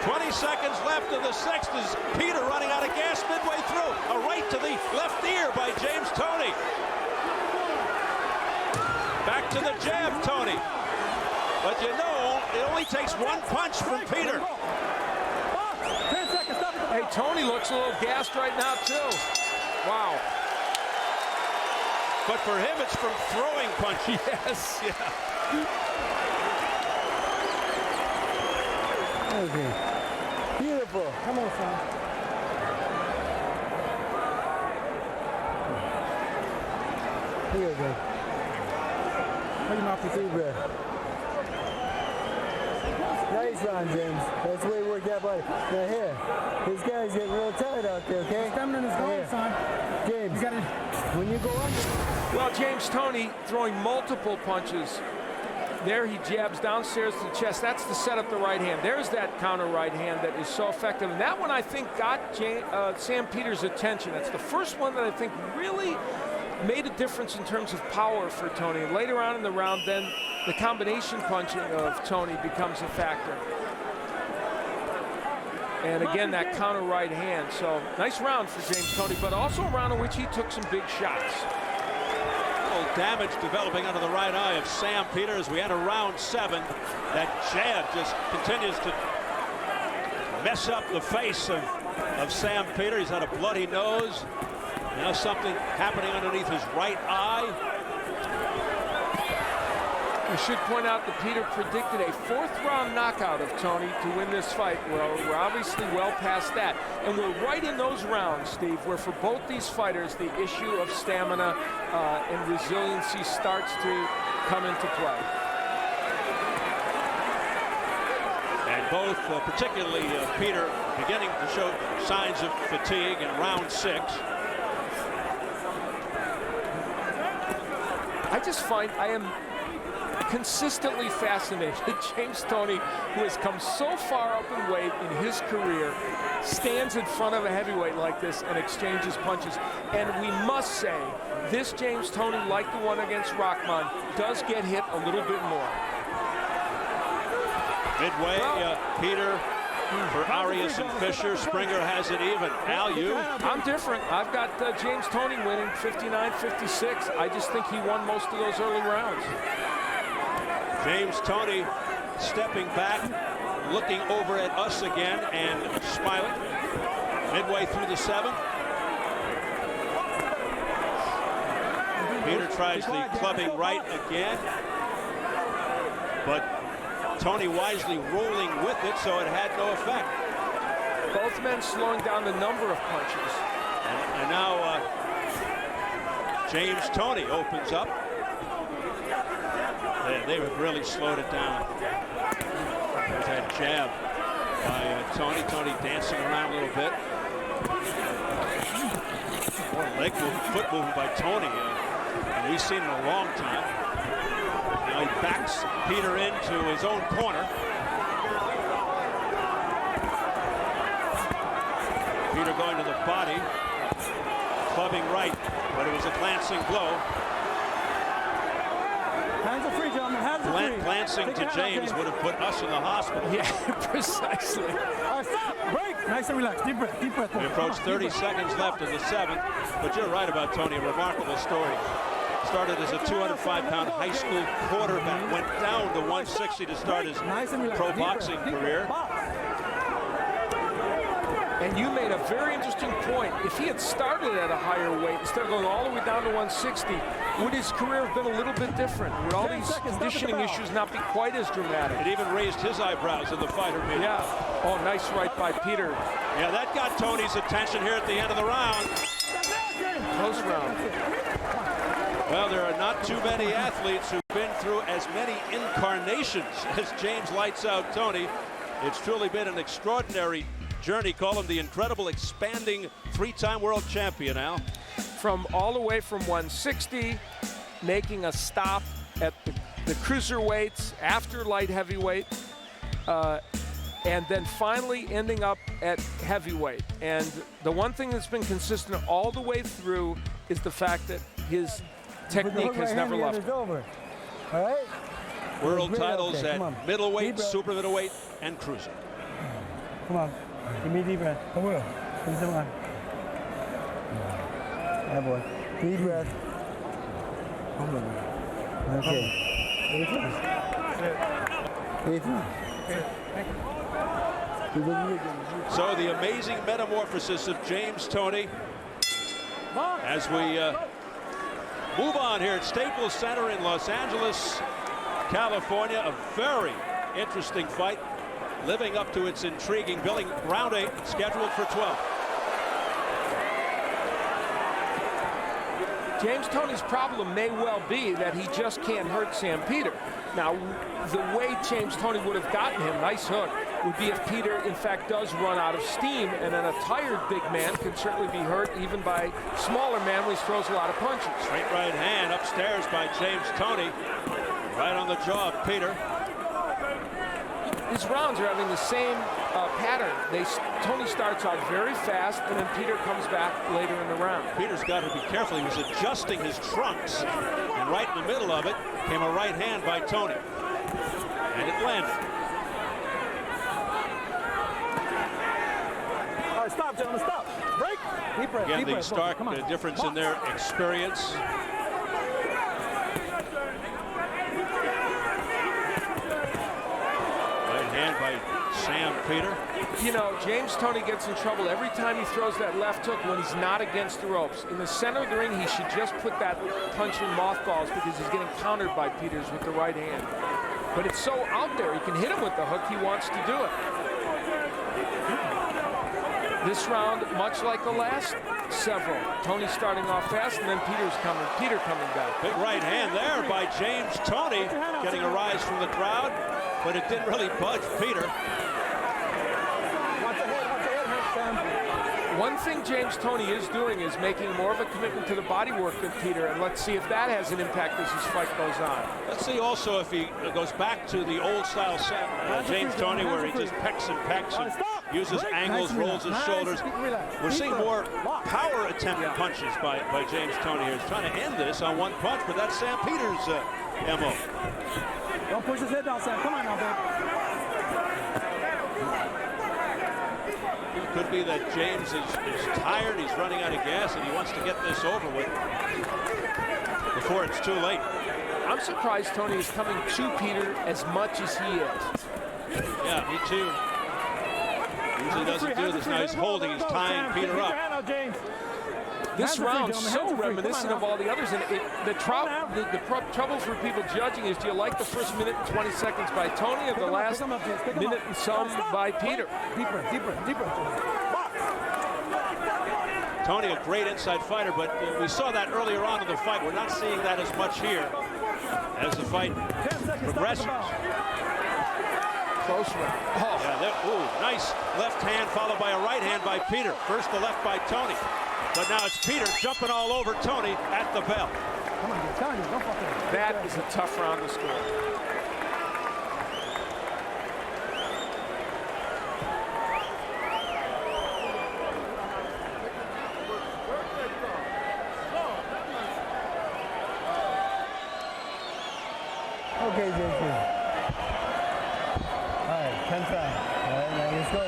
Speaker 1: 20 seconds left of the 6th as Peter running out of gas midway through. A right to the left ear by James Toney. Back to the jab, Toney. But you know, it only takes one punch from Peter.
Speaker 6: Hey, Toney looks a little gassed right now, too. Wow.
Speaker 1: But for him, it's from throwing punches.
Speaker 6: Yes.
Speaker 1: Yeah.
Speaker 9: Okay. Beautiful. Come on, son. Here we go. Put him off the deep breath. Nice round, James. That's the way it worked out, buddy. Now here, this guy's getting real tired out there, okay?
Speaker 8: Stamina is going, son.
Speaker 9: James, when you go under.
Speaker 6: Well, James Toney throwing multiple punches. There he jabs downstairs to the chest. That's to set up the right hand. There's that counter right hand that is so effective. And that one, I think, got Sam Peter's attention. That's the first one that I think really made a difference in terms of power for Toney. Later on in the round, then the combination punching of Toney becomes a factor. And again, that counter right hand. So nice round for James Toney, but also a round in which he took some big shots.
Speaker 1: Damage developing under the right eye of Sam Peter as we enter round 7. That jab just continues to mess up the face of Sam Peter. He's had a bloody nose. Now something happening underneath his right eye.
Speaker 6: I should point out that Peter predicted a 4th round knockout of Toney to win this fight. Well, we're obviously well past that. And we're right in those rounds, Steve, where for both these fighters, the issue of stamina and resiliency starts to come into play.
Speaker 1: And both, particularly Peter, beginning to show signs of fatigue in round 6.
Speaker 6: I just find I am consistently fascinated that James Toney, who has come so far up in weight in his career, stands in front of a heavyweight like this and exchanges punches. And we must say, this James Toney, like the one against Rochin, does get hit a little bit more.
Speaker 1: Midway, Peter for Arias and Fisher. Springer has it even. Al, you?
Speaker 6: I'm different. I've got James Toney winning 59-56. I just think he won most of those early rounds.
Speaker 1: James Toney stepping back, looking over at us again and smiling. Midway through the 7th. Peter tries the clubbing right again. but Toney wisely rolling with it, so it had no effect.
Speaker 6: Both men slowing down the number of punches.
Speaker 1: And now James Toney opens up. They have really slowed it down. There's that jab by Toney. Toney dancing around a little bit. More leg movement, foot movement by Toney. And we've seen in a long time. Now he backs Peter into his own corner. Peter going to the body, clubbing right, but it was a glancing blow.
Speaker 8: Hands are free, gentlemen. Hands are free.
Speaker 1: Glancing to James would have put us in the hospital.
Speaker 6: Yeah, precisely.
Speaker 8: All right, stop. Break. Nice and relaxed. Deep breath. Deep breath.
Speaker 1: We approach 30 seconds left in the 7th, but you're right about Toney. A remarkable story. Started as a 205-pound high school quarterback, went down to 160 to start his pro boxing career.
Speaker 6: And you made a very interesting point. If he had started at a higher weight instead of going all the way down to 160, would his career have been a little bit different? Would all these conditioning issues not be quite as dramatic?
Speaker 1: It even raised his eyebrows in the fighter meeting.
Speaker 6: Yeah. Oh, nice right by Peter.
Speaker 1: Yeah, that got Toney's attention here at the end of the round.
Speaker 6: Close round.
Speaker 1: Well, there are not too many athletes who've been through as many incarnations as James Lights Out Toney. It's truly been an extraordinary journey. Call him the incredible expanding 3-time world champion, Al.
Speaker 6: From all the way from 160, making a stop at the cruiserweights after light heavyweight, and then finally ending up at heavyweight. And the one thing that's been consistent all the way through is the fact that his technique has never left him.
Speaker 9: All right?
Speaker 1: World titles at middleweight, super middleweight, and cruiser.
Speaker 9: Come on. Give me a deep breath. I will. Come on. Yeah, boy. Deep breath. Okay. 8
Speaker 1: So the amazing metamorphosis of James Toney as we move on here at Staples Center in Los Angeles, California. A very interesting fight, living up to its intriguing billing. Round 8 scheduled for 12.
Speaker 6: James Toney's problem may well be that he just can't hurt Sam Peter. Now, the way James Toney would have gotten him, nice hook, would be if Peter, in fact, does run out of steam, and then a tired big man can certainly be hurt even by smaller man when he throws a lot of punches.
Speaker 1: Straight right hand upstairs by James Toney. Right on the jaw of Peter.
Speaker 6: His rounds are having the same pattern. Toney starts out very fast, and then Peter comes back later in the round.
Speaker 1: Peter's got to be careful. He was adjusting his trunks, and right in the middle of it came a right hand by Toney, and it landed.
Speaker 8: All right, stop, gentlemen, stop. Break. Deep breath.
Speaker 1: Again,
Speaker 8: deep
Speaker 1: the
Speaker 8: breath.
Speaker 1: stark
Speaker 8: Come on.
Speaker 1: difference in their experience. Hand by Sam Peter.
Speaker 6: You know, James Toney gets in trouble every time he throws that left hook when he's not against the ropes. In the center of the ring, he should just put that punch in mothballs because he's getting countered by Peters with the right hand. But it's so out there, he can hit him with the hook, he wants to do it. This round, much like the last several, Toney starting off fast and then Peter coming back.
Speaker 1: Big right hand there by James Toney, getting a rise from the crowd, but it didn't really budge Peter.
Speaker 6: One thing James Toney is doing is making more of a commitment to the body work than Peter, and let's see if that has an impact as this fight goes on.
Speaker 1: Let's see also if he goes back to the old style James Toney, where he just pecks and pecks and uses angles, rolls his shoulders. We're seeing more power attempt punches by James Toney here. He's trying to end this on one punch, but that's Sam Peters' MO.
Speaker 8: Don't push his head down, Sam. Come on now, babe.
Speaker 1: It could be that James is tired, he's running out of gas, and he wants to get this over with before it's too late.
Speaker 6: I'm surprised Toney is coming to Peter as much as he is.
Speaker 1: Yeah, me too. Usually doesn't do this. Now he's holding, he's tying Peter up.
Speaker 6: This round's so reminiscent of all the others, and the trouble for people judging is, do you like the first minute and 20 seconds by Tony or the last minute and some by Peter?
Speaker 8: Deeper.
Speaker 1: Tony, a great inside fighter, but we saw that earlier on in the fight. We're not seeing that as much here as the fight progresses.
Speaker 6: Close one. Oh.
Speaker 1: Yeah, nice left hand followed by a right hand by Peter. First the left by Tony, but now it's Peter jumping all over Tony at the bell.
Speaker 8: Come on, I'm telling you, don't fucking.
Speaker 6: That is a tough round to score.
Speaker 9: Okay, JC. All right, 10 times. All right, now let's go.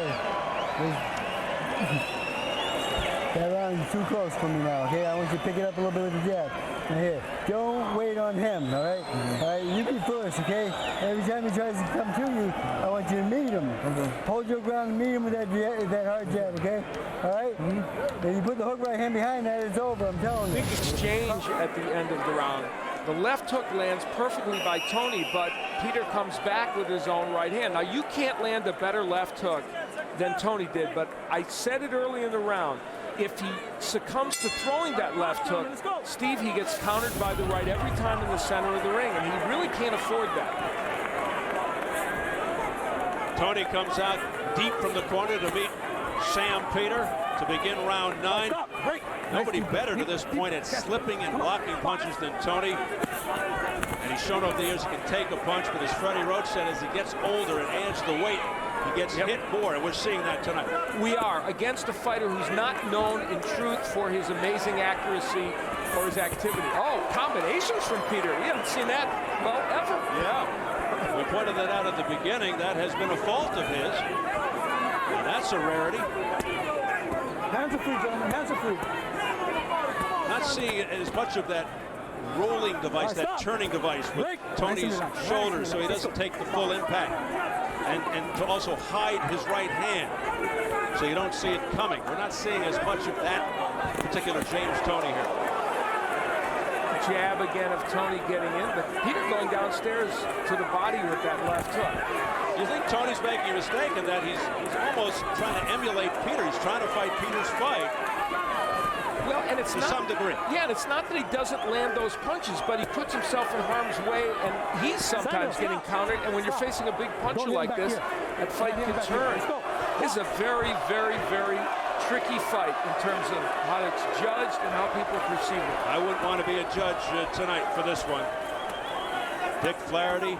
Speaker 9: That round is too close for me now, okay? I want you to pick it up a little bit with the jab. Now here, don't wait on him, all right? All right, you be first, okay? Every time he tries to come to you, I want you to meet him. Hold your ground and meet him with that hard jab, okay? All right? Then you put the hook right hand behind that, it's over, I'm telling you.
Speaker 6: Big exchange at the end of the round. The left hook lands perfectly by Tony, but Peter comes back with his own right hand. Now, you can't land a better left hook than Tony did, but I said it early in the round. If he succumbs to throwing that left hook, Steve, he gets countered by the right every time in the center of the ring, and he really can't afford that.
Speaker 1: Tony comes out deep from the corner to meet Sam Peter to begin round 9. Nobody better to this point at slipping and blocking punches than Tony. And he's shown over the years he can take a punch, but as Freddie Roach said, as he gets older and adds the weight, he gets hit more, and we're seeing that tonight. We are, against a fighter who's not known in truth for his amazing accuracy or his activity. Oh, combinations from Peter. We haven't seen that, well, ever. Yeah, we pointed that out at the beginning. That has been a fault of his. And that's a rarity.
Speaker 8: Hands are free, gentlemen, hands are free.
Speaker 1: Not seeing as much of that rolling device, that turning device with Tony's shoulders, so he doesn't take the full impact. And to also hide his right hand, so you don't see it coming. We're not seeing as much of that particular James Toney here.
Speaker 6: Jab again of Tony getting in, but Peter going downstairs to the body with that left hook.
Speaker 1: You think Tony's making a mistake in that he's almost trying to emulate Peter. He's trying to fight Peter's fight.
Speaker 6: Well, and it's
Speaker 1: to
Speaker 6: not,
Speaker 1: some degree.
Speaker 6: Yeah, and it's not that he doesn't land those punches, but he puts himself in harm's way, and he's sometimes getting countered. And when you're facing a big puncher like this, that fight can turn. This is a very, very, very tricky fight in terms of how it's judged and how people perceive it.
Speaker 1: I wouldn't want to be a judge tonight for this one. Dick Flaherty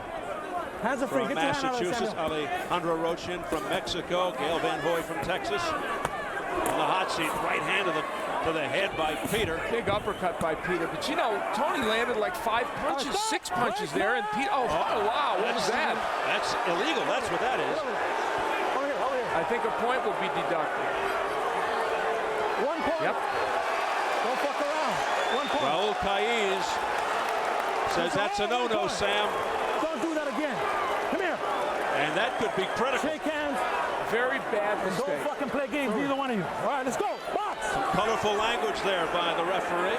Speaker 1: from Massachusetts, Alejandro Rochin from Mexico, Gale Van Hoy from Texas. On the hot seat, right hand to the head by Peter.
Speaker 6: Big uppercut by Peter, but you know, Tony landed like 5 punches, 6 punches there, and Peter, oh wow, what was that?
Speaker 1: That's illegal, that's what that is.
Speaker 6: I think a point will be deducted.
Speaker 8: 1 point.
Speaker 6: Yep.
Speaker 8: Don't fuck around. 1 point.
Speaker 1: Raul Caiz says that's a no-no, Sam.
Speaker 8: Don't do that again. Come here.
Speaker 1: And that could be critical.
Speaker 8: Shake hands.
Speaker 6: Very bad mistake.
Speaker 8: Don't fucking play games, either one of you. All right, let's go. Box.
Speaker 1: Some colorful language there by the referee.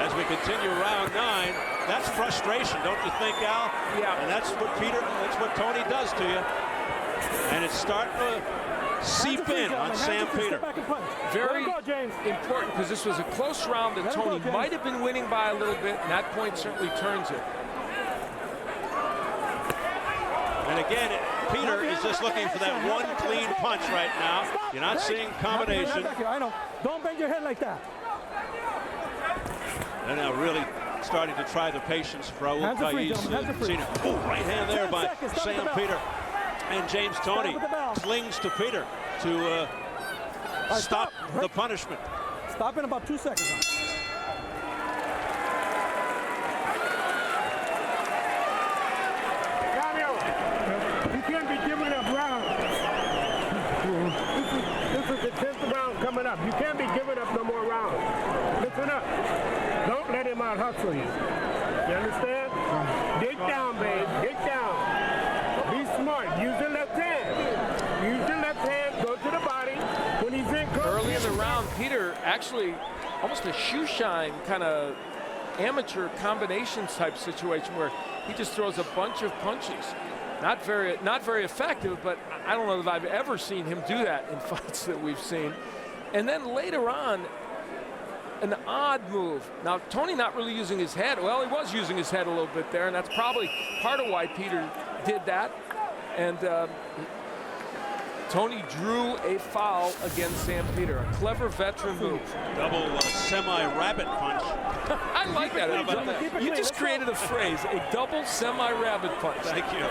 Speaker 1: As we continue round 9, that's frustration, don't you think, Al?
Speaker 6: Yeah.
Speaker 1: And that's what Tony does to you. And it's starting to seep in on Sam Peter.
Speaker 6: Very important, because this was a close round that Tony might have been winning by a little bit, and that point certainly turns it.
Speaker 1: And again, Peter is just looking for that one clean punch right now. You're not seeing combination.
Speaker 8: I know. Don't bend your head like that.
Speaker 1: And now really starting to try the patience for Raul Caiz. Oh, right hand there by Sam Peter. And James Toney clings to Peter to stop the punishment.
Speaker 8: Stop in about 2 seconds.
Speaker 3: You can't be giving up rounds. This is the 10th round coming up. You can't be giving up no more rounds. Listen up. Don't let him out hustle you. You understand? Dig down, babe. Dig down. Be smart. Use your left hand. Use your left hand. Go to the body. When he's in close.
Speaker 6: early in the round, Peter actually almost a shoe shine kind of amateur combinations type situation where he just throws a bunch of punches. Not very effective, but I don't know that I've ever seen him do that in fights that we've seen. And then later on, an odd move. Now, Toney not really using his head. Well, he was using his head a little bit there, and that's probably part of why Peter did that. And Toney drew a foul against Sam Peter. A clever veteran move.
Speaker 1: Double semi-rabbit punch.
Speaker 6: I like that. You just created a phrase, a double semi-rabbit punch.
Speaker 1: Thank you.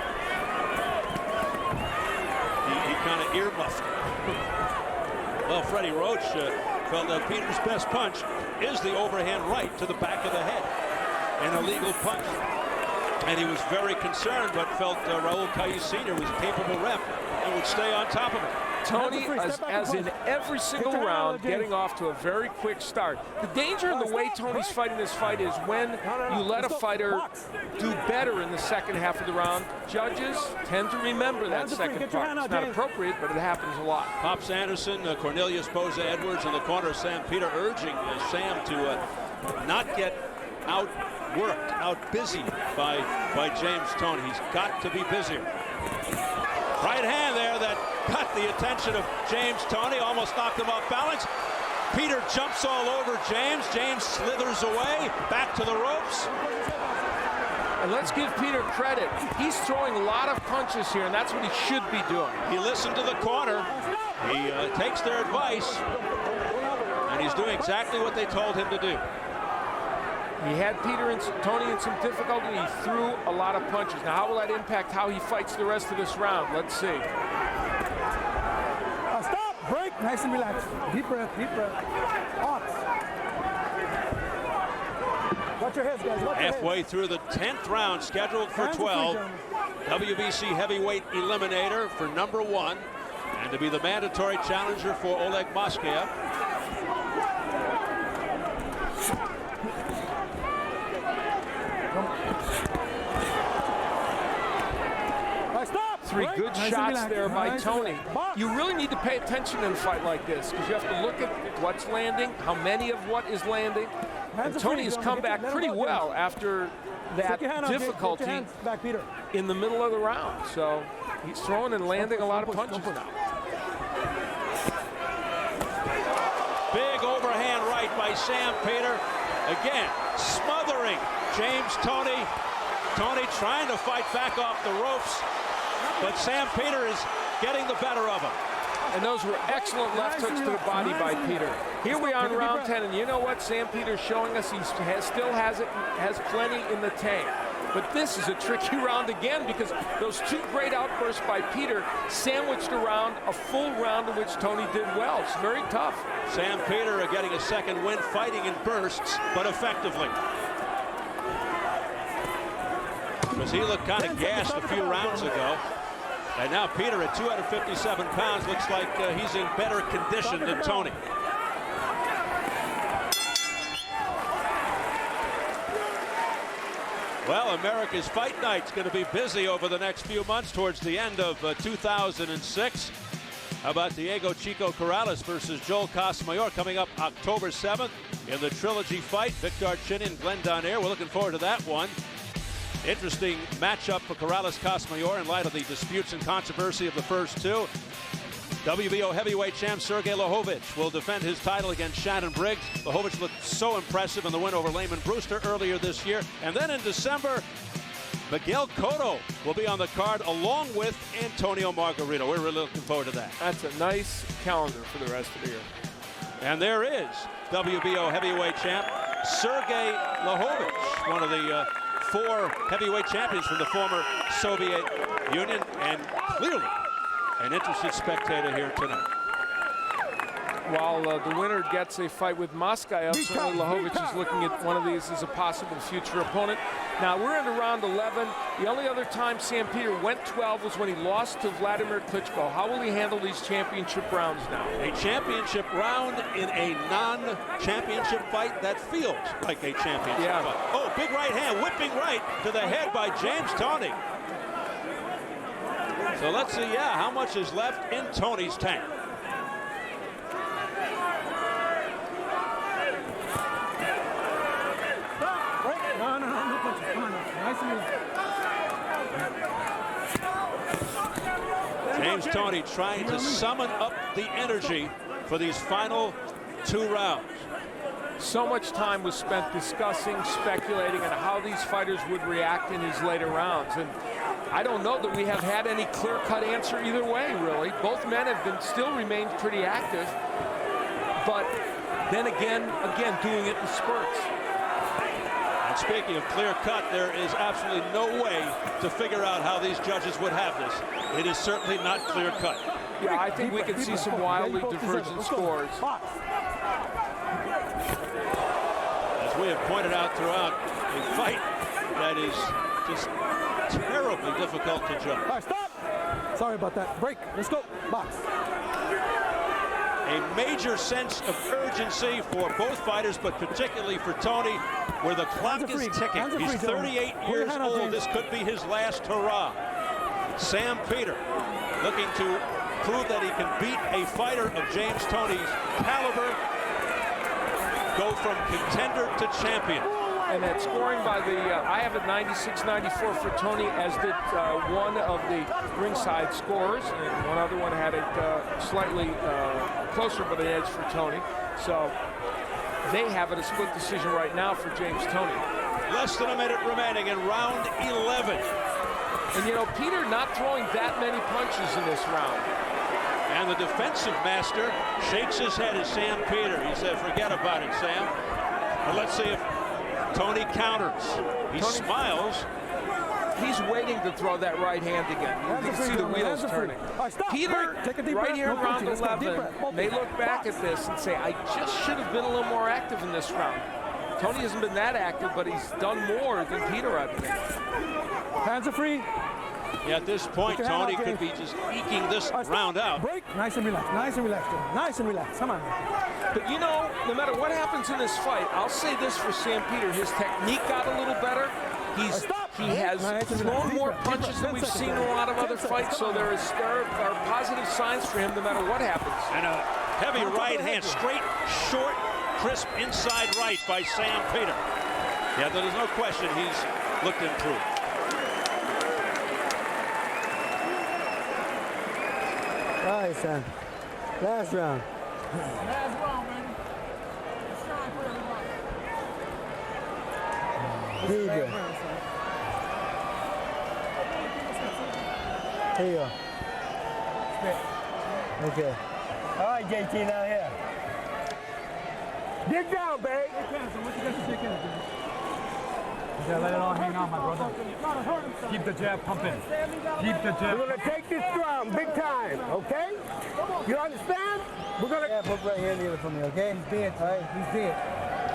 Speaker 1: He kind of earmuffed it. Well, Freddie Roach felt that Peter's best punch is the overhand right to the back of the head. An illegal punch. And he was very concerned, but felt Raul Caiz Sr. was a capable rep and would stay on top of it.
Speaker 6: Toney, as in every single round, getting off to a very quick start. The danger in the way Toney's fighting this fight is when you let a fighter do better in the second half of the round, judges tend to remember that second part. It's not appropriate, but it happens a lot.
Speaker 1: Pops Anderson, Cornelius Boza Edwards in the corner, Sam Peter urging Sam to not get outworked, out-busy by James Toney. He's got to be busier. Right hand there that got the attention of James Toney, almost knocked him off balance. Peter jumps all over James. James slithers away, back to the ropes.
Speaker 6: And let's give Peter credit. He's throwing a lot of punches here, and that's what he should be doing.
Speaker 1: He listened to the corner. He takes their advice, and he's doing exactly what they told him to do.
Speaker 6: He had Peter and Toney in some difficulty. He threw a lot of punches. Now, how will that impact how he fights the rest of this round? Let's see.
Speaker 8: Stop, break, nice and relaxed. Deep breath, deep breath. Ox. Watch your heads, guys. Watch
Speaker 1: Halfway through the 10th round, scheduled for 12. WBC Heavyweight Eliminator for number 1, and to be the mandatory challenger for Oleg Moskaev.
Speaker 6: Three good shots there by Toney. You really need to pay attention in a fight like this because you have to look at what's landing, how many of what is landing. And Toney has come back pretty well after that difficulty in the middle of the round. So he's throwing and landing a lot of punches now.
Speaker 1: Big overhand right by Sam Peter. Again, smothering James Toney. Toney trying to fight back off the ropes, but Sam Peter is getting the better of him.
Speaker 6: And those were excellent left hooks to the body by Peter. Here we are in round 10, and you know what Sam Peter's showing us? He still has plenty in the tank. But this is a tricky round again because those two great outbursts by Peter sandwiched around a full round in which Toney did well. It's very tough.
Speaker 1: Sam Peter getting a second win, fighting in bursts, but effectively. Because he looked kind of gassed a few rounds ago. And now Peter at 257 pounds looks like he's in better condition than Toney. Well, America's Fight Night's going to be busy over the next few months towards the end of 2006. How about Diego Chico Corrales versus Joel Casamayor coming up October 7th in the trilogy fight. Victor Chin and Glenn Donaire. We're looking forward to that one. Interesting matchup for Corrales-Casamayor in light of the disputes and controversy of the first two. WBO heavyweight champ Sergey Lahovich will defend his title against Shannon Briggs. Lahovich looked so impressive in the win over Layman Brewster earlier this year. And then in December, Miguel Cotto will be on the card along with Antonio Margarito. We're really looking forward to that.
Speaker 6: That's a nice calendar for the rest of the year.
Speaker 1: And there is WBO heavyweight champ Sergey Lahovich, one of the 4 heavyweight champions from the former Soviet Union, and clearly an interested spectator here tonight.
Speaker 6: While the winner gets a fight with Moskaev, certainly Lahovich is looking at one of these as a possible future opponent. Now we're into round 11. The only other time Sam Peter went 12 was when he lost to Vladimir Klitschko. How will he handle these championship rounds now?
Speaker 1: A championship round in a non-championship fight that feels like a championship fight. Oh, big right hand, whipping right to the head by James Toney. So let's see, how much is left in Toney's tank. James Toney trying to summon up the energy for these final 2 rounds.
Speaker 6: So much time was spent discussing, speculating on how these fighters would react in these later rounds. And I don't know that we have had any clear-cut answer either way, really. Both men have still remained pretty active. But then again, doing it in spurts.
Speaker 1: And speaking of clear-cut, there is absolutely no way to figure out how these judges would have this. It is certainly not clear-cut.
Speaker 6: Yeah, I think we can see some wildly divergent scores.
Speaker 1: As we have pointed out throughout, a fight that is just terribly difficult to judge.
Speaker 8: All right, stop. Sorry about that. Break. Let's go. Box.
Speaker 1: A major sense of urgency for both fighters, but particularly for Toney, where the clock is ticking. He's 38 years old. This could be his last hurrah. Sam Peter looking to prove that he can beat a fighter of James Toney's caliber, go from contender to champion.
Speaker 6: And that scoring by the, I have it 96-94 for Toney, as did one of the ringside scorers. And one other one had it slightly closer, but an edge for Toney. So they have it a split decision right now for James Toney.
Speaker 1: Less than a minute remaining in round 11.
Speaker 6: And you know, Peter not throwing that many punches in this round.
Speaker 1: And the defensive master shakes his head at Sam Peter. He said, forget about it, Sam. But let's see if Toney counters. He smiles.
Speaker 6: He's waiting to throw that right hand again. You can see the wheels turning. Peter, right here in round 11, may look back at this and say, I just should have been a little more active in this round. Toney hasn't been that active, but he's done more than Peter, I believe.
Speaker 8: Hands are free.
Speaker 1: Yeah, at this point, Toney could be just eking this round out.
Speaker 8: Break. Nice and relaxed. Nice and relaxed. Nice and relaxed. Come on.
Speaker 6: But you know, no matter what happens in this fight, I'll say this for Sam Peter. His technique got a little better. He has thrown more punches than we've seen in a lot of other fights, so there are positive signs for him no matter what happens.
Speaker 1: And a heavy right hand, straight, short, crisp inside right by Sam Peter. Yeah, there's no question he's looked improved.
Speaker 9: All right, son. Last round.
Speaker 5: Last round, man.
Speaker 9: Here you go. Here you go. Okay. All right, JT, now here.
Speaker 3: Dig down, babe.
Speaker 8: Yeah, let it all hang on, my brother. Keep the jab pumping. Keep the jab.
Speaker 3: We're going to take this round big time, okay? You understand? We're going to...
Speaker 9: Yeah, put right here in the other for me, okay? He's dead. All right, he's dead.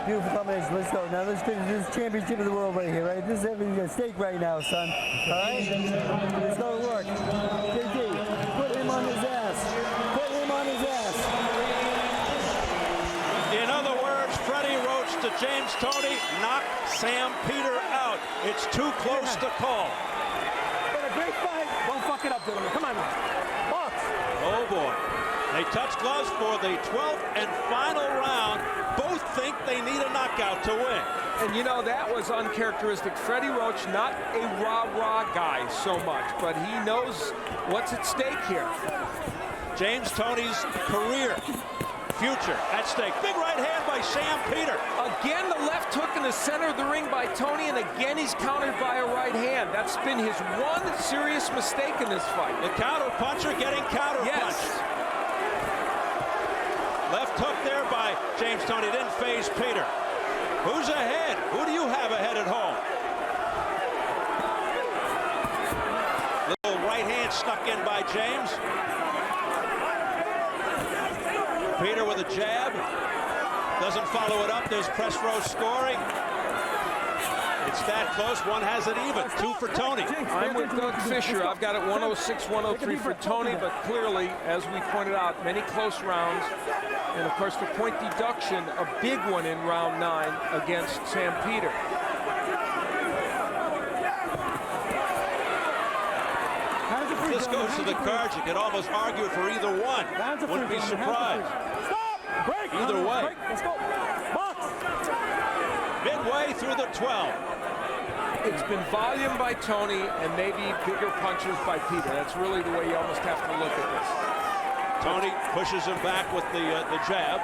Speaker 9: Beautiful combination. Let's go. Now let's finish this championship of the world right here, right? This is everything at stake right now, son. All right? It's going to work. JT, put him on his ass. Put him on his ass.
Speaker 1: In other words, Freddie Roach to James Toney knocked Sam Peter out. It's too close to call.
Speaker 8: Been a great fight. Don't fuck it up, gentlemen. Come on now. Box.
Speaker 1: Oh boy. They touch gloves for the 12th and final round. Both think they need a knockout to win.
Speaker 6: And you know, that was uncharacteristic. Freddie Roach, not a rah-rah guy so much, but he knows what's at stake here.
Speaker 1: James Toney's career, future at stake. Big right hand by Sam Peter.
Speaker 6: Again, the left hook in the center of the ring by Toney, and again he's countered by a right hand. That's been his one serious mistake in this fight.
Speaker 1: The counter puncher getting counter punched.
Speaker 6: Yes.
Speaker 1: Left hook there by James Toney. Didn't phase Peter. Who's ahead? Who do you have ahead at home? Little right hand snuck in by James. Peter with a jab. Doesn't follow it up. There's press row scoring. It's that close. One has it even. 2 for Toney.
Speaker 6: I'm with Doug Fisher. I've got it 106-103 for Toney, but clearly, as we pointed out, many close rounds. And of course, the point deduction, a big one in round 9 against Sam Peter.
Speaker 1: If this goes to the cards, you could almost argue for either one. Wouldn't be surprised. Either way.
Speaker 8: Let's go. Box.
Speaker 1: Midway through the 12.
Speaker 6: It's been volume by Tony and maybe bigger punches by Peter. That's really the way you almost have to look at this.
Speaker 1: Tony pushes him back with the jab.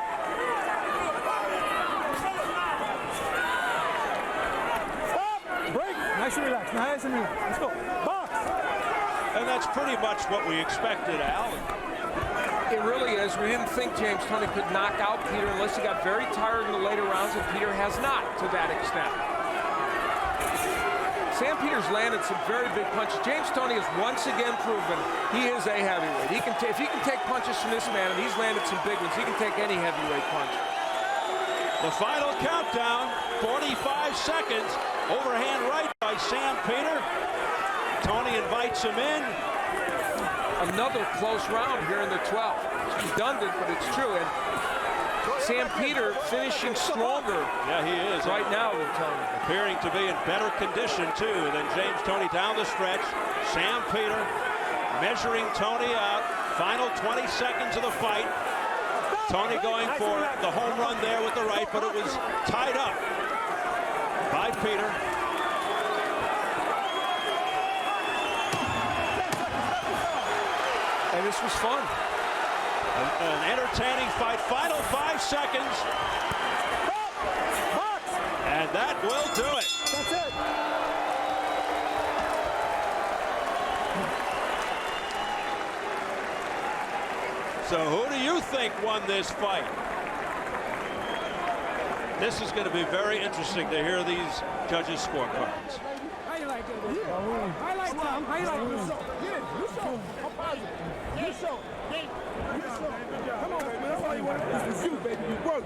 Speaker 8: Stop! Break! Nice and relax. Nice and relax. Let's go. Box!
Speaker 1: And that's pretty much what we expected, Al.
Speaker 6: It really is. We didn't think James Toney could knock out Peter unless he got very tired in the later rounds, and Peter has not to that extent. Sam Peter's landed some very big punches. James Toney has once again proven he is a heavyweight. If he can take punches from this man, and he's landed some big ones, he can take any heavyweight punch.
Speaker 1: The final countdown, 45 seconds. Overhand right by Sam Peter. Tony invites him in.
Speaker 6: Another close round here in the 12th. It's redundant, but it's true. And Sam Peter finishing stronger.
Speaker 1: Yeah, he is.
Speaker 6: Right now than Tony.
Speaker 1: Appearing to be in better condition, too, than James Toney down the stretch. Sam Peter measuring Tony out. Final 20 seconds of the fight. Tony going for the home run there with the right, but it was tied up by Peter.
Speaker 6: And this was fun.
Speaker 1: An entertaining fight. Final 5 seconds. And that will do it.
Speaker 8: That's it.
Speaker 1: So who do you think won this fight? This is going to be very interesting to hear these judges' scorecards.
Speaker 5: How you like that? Yeah. I like that. How you like this? Yeah, you so. I'm positive. You so. You so. Come on, baby. That's all you want. This is you, baby. You work.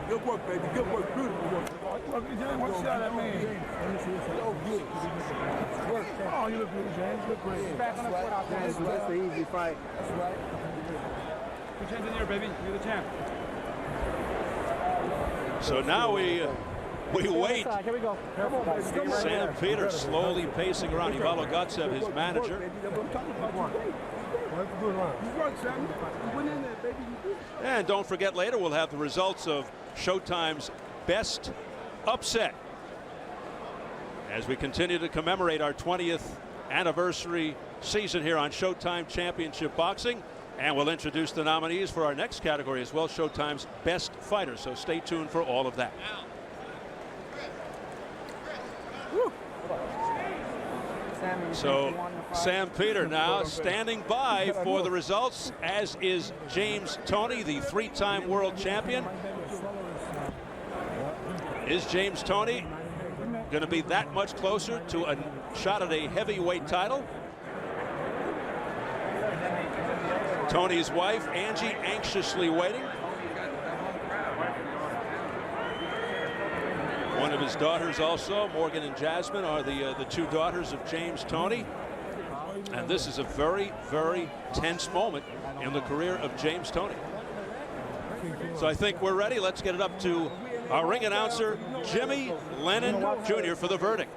Speaker 5: Good work, baby. Good work. Beautiful work. One shot at me. Oh, good. Work. Oh, you look good, James. Look great. Back on the foot out there. That's an easy fight. That's right. Good chance in there, baby. You're the champ.
Speaker 1: So now we wait.
Speaker 8: Here we go.
Speaker 1: Sam Peter slowly pacing around. Ivalo Gotsev, his manager. And don't forget, later we'll have the results of Showtime's best upset as we continue to commemorate our 20th anniversary season here on Showtime Championship Boxing. And we'll introduce the nominees for our next category as well, Showtime's best fighter. So stay tuned for all of that. So Sam Peter now standing by for the results, as is James Toney, the three-time world champion. Is James Toney going to be that much closer to a shot at a heavyweight title? Tony's wife, Angie, anxiously waiting. One of his daughters also, Morgan and Jasmine, are the two daughters of James Toney. And this is a very, very tense moment in the career of James Toney. So I think we're ready. Let's get it up to our ring announcer, Jimmy Lennon Jr. for the verdict.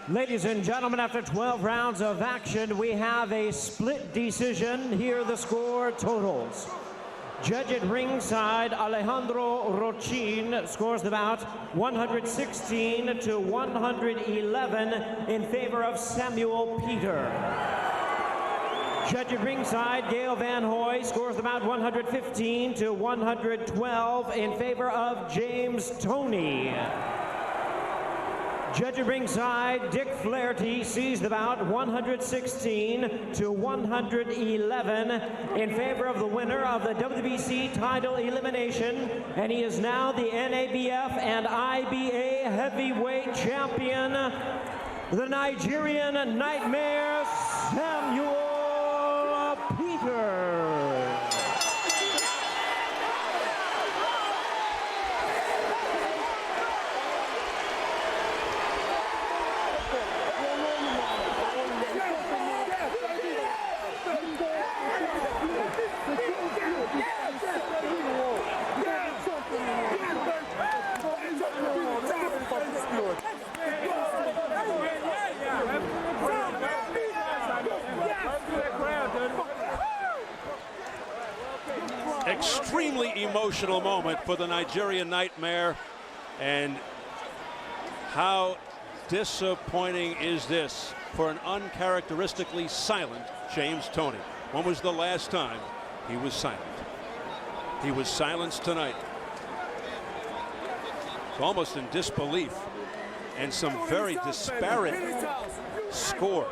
Speaker 7: Ladies and gentlemen, after 12 rounds of action, we have a split decision. Here are the score totals. Judge at ringside, Alejandro Rochin scores the bout 116 to 111 in favor of Samuel Peter. Judge at ringside, Gale Van Hoy scores the bout 115 to 112 in favor of James Toney. Judge at ringside, Dick Flaherty sees the bout 116 to 111 in favor of the winner of the WBC title elimination, and he is now the NABF and IBA Heavyweight Champion, the Nigerian Nightmare, Samuel Peter.
Speaker 1: extremely emotional moment for the Nigerian Nightmare. And how disappointing is this for an uncharacteristically silent James Toney? When was the last time he was silent? He was silenced tonight. It's almost in disbelief, and some very disparate scores.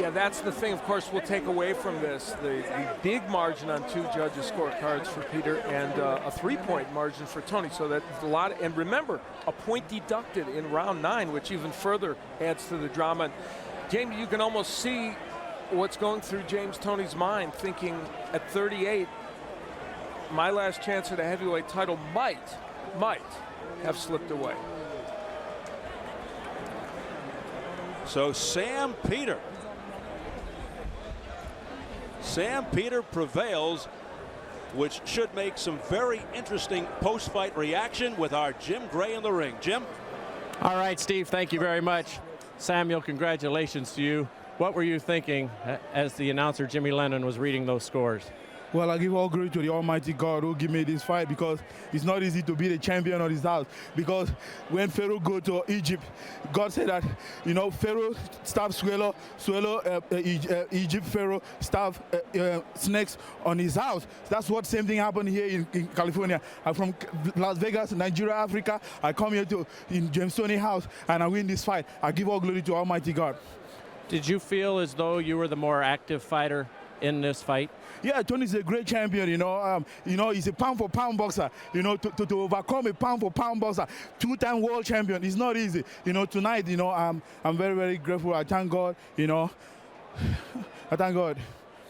Speaker 6: Yeah, that's the thing, of course, we'll take away from this. The big margin on 2 judges' scorecards for Peter and a 3-point margin for Toney. So that's a lot. And remember, a point deducted in round 9, which even further adds to the drama. And James, you can almost see what's going through James Toney's mind, thinking at 38, my last chance at a heavyweight title might have slipped away.
Speaker 1: So Sam Peter prevails, which should make some very interesting post-fight reaction with our Jim Gray in the ring. Jim?
Speaker 10: All right, Steve, thank you very much. Samuel, congratulations to you. What were you thinking as the announcer, Jimmy Lennon, was reading those scores?
Speaker 5: Well, I give all glory to the Almighty God who gave me this fight, because it's not easy to be the champion of this house. Because when Pharaoh go to Egypt, God said that, you know, Pharaoh stabbed Egypt, Pharaoh stabbed snakes on his house. That's what same thing happened here in California. I'm from Las Vegas, Nigeria, Africa. I come here in James Toney house and I win this fight. I give all glory to Almighty God.
Speaker 10: Did you feel as though you were the more active fighter in this fight?
Speaker 5: Yeah, Toney's a great champion, you know. He's a pound-for-pound boxer. You know, to overcome a pound-for-pound boxer, 2-time world champion, it's not easy. You know, tonight, you know, I'm very, very grateful. I thank God, you know. I thank God.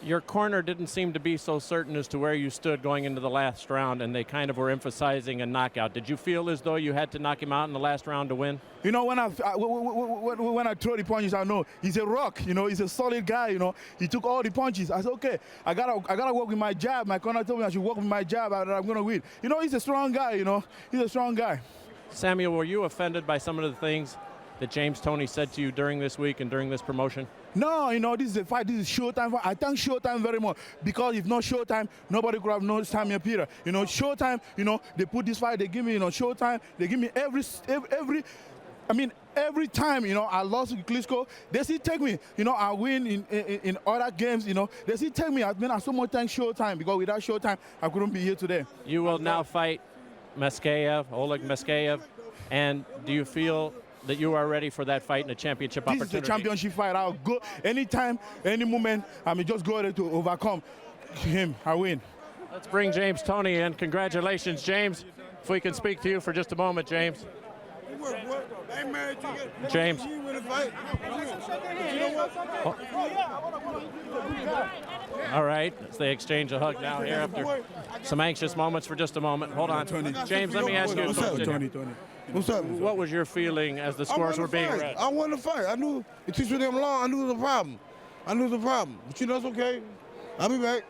Speaker 10: Your corner didn't seem to be so certain as to where you stood going into the last round, and they kind of were emphasizing a knockout. Did you feel as though you had to knock him out in the last round to win?
Speaker 5: You know, when I throw the punches, I know he's a rock. You know, he's a solid guy. You know, he took all the punches. I said, okay, I gotta work with my jab. My corner told me I should work with my jab, and I'm gonna win. You know, he's a strong guy. You know, he's a strong guy.
Speaker 10: Samuel, were you offended by some of the things that James Toney said to you during this week and during this promotion?
Speaker 5: No, you know, this is a fight. This is Showtime fight. I thank Showtime very much, because if not Showtime, nobody could have known Samuel Peter. You know, Showtime, you know, they put this fight, they give me, you know, Showtime, they give me every time, you know, I lost to Klitschko, they still take me. You know, I win in other games, you know, they still take me. I so much thank Showtime, because without Showtime, I couldn't be here today.
Speaker 10: You will now fight Oleg Meskeyev, and do you feel that you are ready for that fight in a championship opportunity?
Speaker 5: This is a championship fight. I'll go anytime, any moment. I mean, just go there to overcome him. I win.
Speaker 10: Let's bring James Toney in. Congratulations, James. If we can speak to you for just a moment, James. James. All right, as they exchange a hug now here after some anxious moments for just a moment. Hold on. James, let me ask you a question.
Speaker 2: What's up?
Speaker 10: What was your feeling as the scores were being read?
Speaker 2: I won the fight. I knew it took me damn long. I knew it was a problem. But you know, it's okay. I'll be back.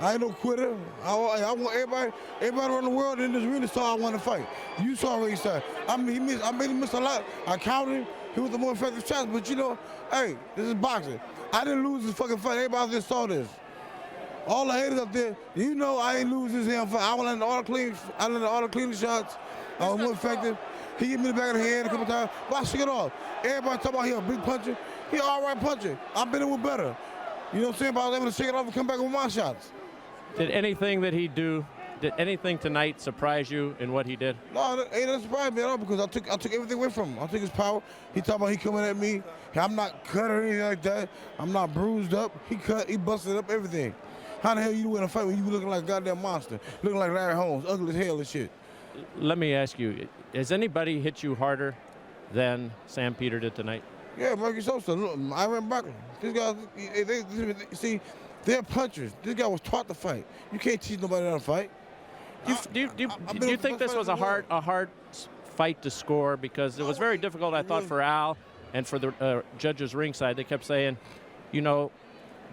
Speaker 2: I ain't no quitter. I want everybody around the world in this really saw I won the fight. You saw where he started. I made him miss a lot. I counted him. He was the more effective shot. But you know, hey, this is boxing. I didn't lose this fucking fight. Everybody just saw this. All the haters up there, you know I ain't lose this damn fight. I let all the clean shots. I was more effective. He hit me in the back of the head a couple times, but I shook it off. Everybody talk about he a big puncher. He an all right puncher. I've been in with better. You know what I'm saying? But I was able to shake it off and come back with my shots.
Speaker 10: Did anything that he do, did anything tonight surprise you in what he did?
Speaker 2: No, it ain't surprised me at all, because I took everything away from him. I took his power. He talking about he coming at me. I'm not cut or anything like that. I'm not bruised up. He cut, he busted up everything. How the hell you win a fight when you looking like a goddamn monster? Looking like Larry Holmes, ugly as hell and shit.
Speaker 10: Let me ask you, has anybody hit you harder than Sam Peter did tonight?
Speaker 2: Yeah, Marcus Sosa, look, Iron Buckler. These guys, see, they're punchers. This guy was taught to fight. You can't teach nobody how to fight.
Speaker 10: Do you think this was a hard fight to score? Because it was very difficult, I thought, for Al and for the judges ringside. They kept saying, you know,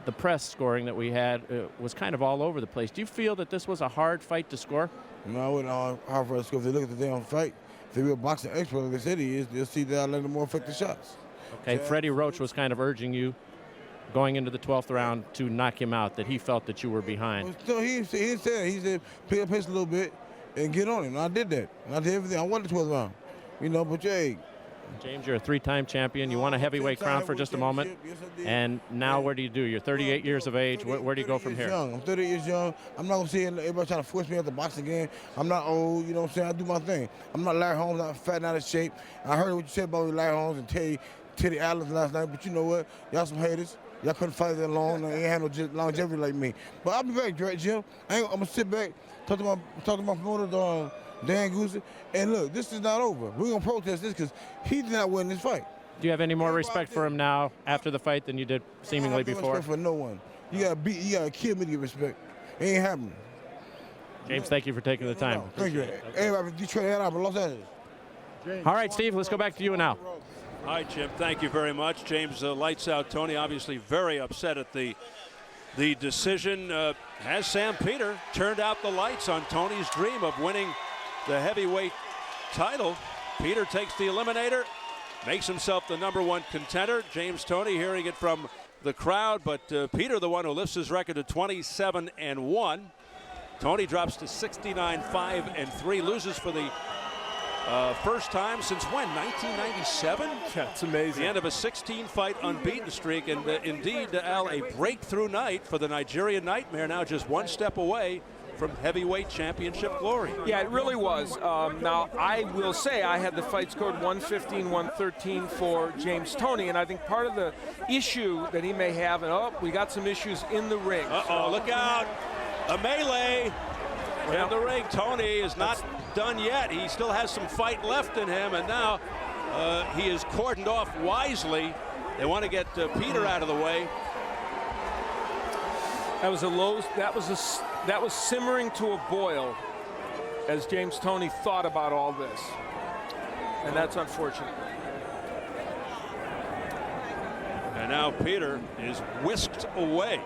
Speaker 10: the press scoring that we had was kind of all over the place. Do you feel that this was a hard fight to score?
Speaker 2: No, I wouldn't hard for us to score. If they look at the damn fight, if they were a boxing expert like they said he is, they'll see that I landed more effective shots.
Speaker 10: Okay, Freddie Roach was kind of urging you going into the 12th round to knock him out, that he felt that you were behind?
Speaker 5: So he said pick up pace a little bit and get on him. And I did that. And I did everything. I won the 12th round. You know, but hey.
Speaker 10: James, you're a 3-time champion. You won a heavyweight crown for just a moment.
Speaker 5: Yes, I did.
Speaker 10: And now what do you do? You're 38 years of age. Where do you go from here?
Speaker 5: I'm 38 years young. I'm not going to see everybody trying to force me out the box again. I'm not old, you know what I'm saying? I do my thing. I'm not Larry Holmes, not fat and out of shape. I heard what you said about Larry Holmes and Teddy Atlas last night, but you know what? Y'all some haters. Y'all couldn't fight that long. They ain't had no longevity like me. But I'll be back, Jim. I'm going to sit back, talk to my promoter, Dan Goosey, and look, this is not over. We're going to protest this because he did not win this fight.
Speaker 10: Do you have any more respect for him now after the fight than you did seemingly before?
Speaker 5: I have no respect for no one. You got to kill me to get respect. It ain't happening.
Speaker 10: James, thank you for taking the time.
Speaker 5: Thank you. Everybody from Detroit, Ann Arbor, Los Angeles.
Speaker 10: All right, Steve, let's go back to you now.
Speaker 1: All right, Jim, thank you very much. James lights out Toney, obviously very upset at the decision. Has Sam Peter turned out the lights on Toney's dream of winning the heavyweight title? Peter takes the Eliminator, makes himself the #1 contender. James Toney hearing it from the crowd, but Peter the one who lifts his record to 27-1. Toney drops to 69-5-3, loses for the first time since when? 1997?
Speaker 6: Yeah, it's amazing.
Speaker 1: The end of a 16-fight unbeaten streak, and indeed, Al, a breakthrough night for the Nigerian Nightmare, now just one step away from heavyweight championship glory.
Speaker 6: Yeah, it really was. Now, I will say I had the fight scored 115-113 for James Toney, and I think part of the issue that he may have, and we got some issues in the ring.
Speaker 1: Uh-oh, look out. A melee in the ring. Toney is not done yet. He still has some fight left in him, and now he is cordoned off wisely. They want to get Peter out of the way.
Speaker 6: That was simmering to a boil as James Toney thought about all this, and that's unfortunate.
Speaker 1: And now Peter is whisked away.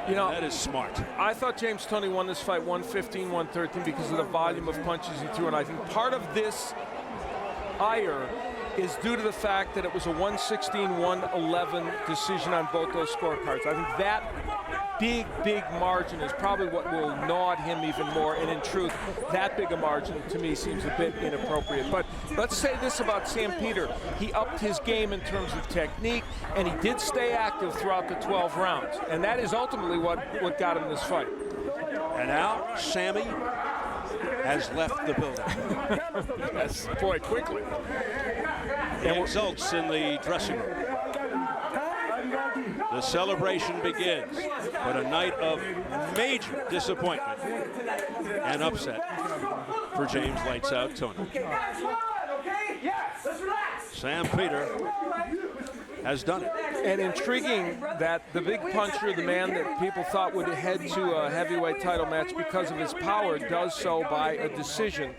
Speaker 6: You know,
Speaker 1: that is smart.
Speaker 6: I thought James Toney won this fight 115-113 because of the volume of punches he threw, and I think part of this ire is due to the fact that it was a 116-111 decision on both those scorecards. I think that big margin is probably what will gnaw at him even more, and in truth, that big a margin to me seems a bit inappropriate. But let's say this about Sam Peter. He upped his game in terms of technique, and he did stay active throughout the 12 rounds, and that is ultimately what got him this fight.
Speaker 1: And now Sammy has left the building.
Speaker 6: Yes, boy, quickly.
Speaker 1: He exults in the dressing room. The celebration begins, but a night of major disappointment and upset for James Lights Out Toney. Sam Peter has done it.
Speaker 6: And intriguing that the big puncher, the man that people thought would head to a heavyweight title match because of his power, does so by a decision.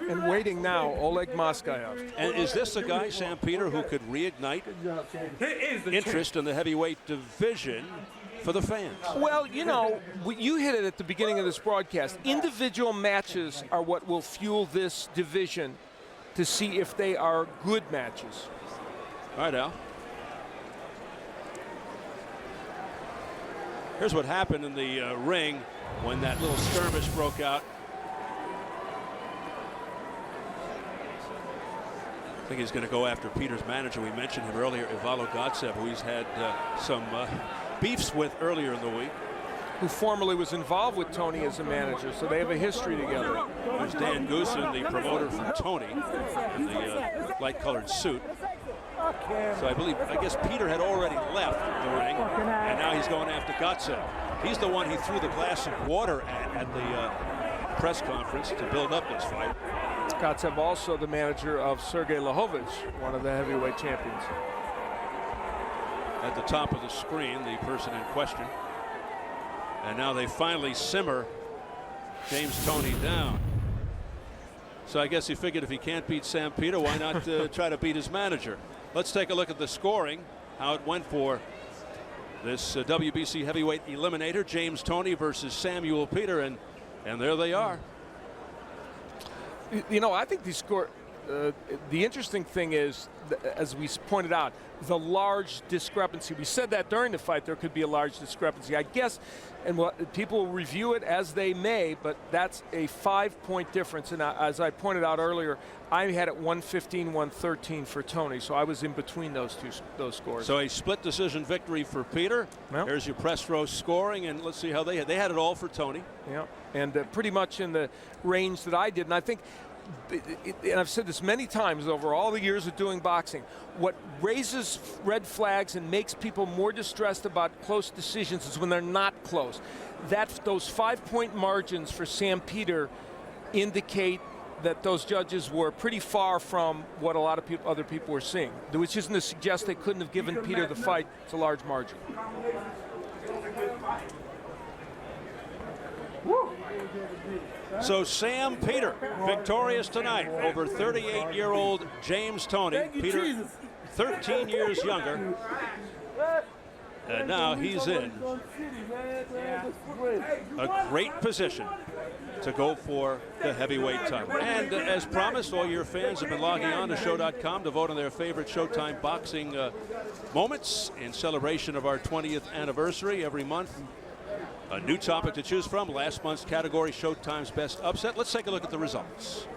Speaker 6: And waiting now, Oleg Moskayev.
Speaker 1: And is this a guy, Sam Peter, who could reignite interest in the heavyweight division for the fans?
Speaker 6: Well, you know, you hit it at the beginning of this broadcast. Individual matches are what will fuel this division to see if they are good matches.
Speaker 1: All right, Al. Here's what happened in the ring when that little skirmish broke out. I think he's going to go after Peter's manager. We mentioned him earlier, Ivalo Godsev, who he's had some beefs with earlier in the week.
Speaker 6: Who formerly was involved with Toney as a manager, so they have a history together.
Speaker 1: There's Dan Goosen, the promoter for Toney, in the light-colored suit. So I guess Peter had already left the ring, and now he's going after Godsev. He's the one he threw the glass of water at the press conference to build up this fight.
Speaker 6: Godsev also the manager of Sergey Lahovich, one of the heavyweight champions.
Speaker 1: At the top of the screen, the person in question. And now they finally simmer James Toney down. So I guess he figured if he can't beat Sam Peter, why not try to beat his manager? Let's take a look at the scoring, how it went for this WBC heavyweight eliminator, James Toney versus Samuel Peter, and there they are.
Speaker 6: You know, I think these the interesting thing is, as we pointed out, the large discrepancy. We said that during the fight there could be a large discrepancy. I guess, and people review it as they may, but that's a 5-point difference. And as I pointed out earlier, I had it 115-113 for Toney, so I was in between those scores.
Speaker 1: So a split decision victory for Peter.
Speaker 6: Yep.
Speaker 1: Here's your press row scoring, and let's see how they had it all for Toney.
Speaker 6: Yeah, and pretty much in the range that I did. And I think, and I've said this many times over all the years of doing boxing, what raises red flags and makes people more distressed about close decisions is when they're not close. Those 5-point margins for Sam Peter indicate that those judges were pretty far from what a lot of other people were seeing, which isn't to suggest they couldn't have given Peter the fight. It's a large margin.
Speaker 1: So Sam Peter, victorious tonight over 38-year-old James Toney. Peter, 13 years younger. And now he's in a great position to go for the heavyweight title. And as promised, all your fans have been logging on to show.com to vote on their favorite Showtime boxing moments in celebration of our 20th anniversary. Every month, a new topic to choose from. Last month's category, Showtime's best upset. Let's take a look at the results.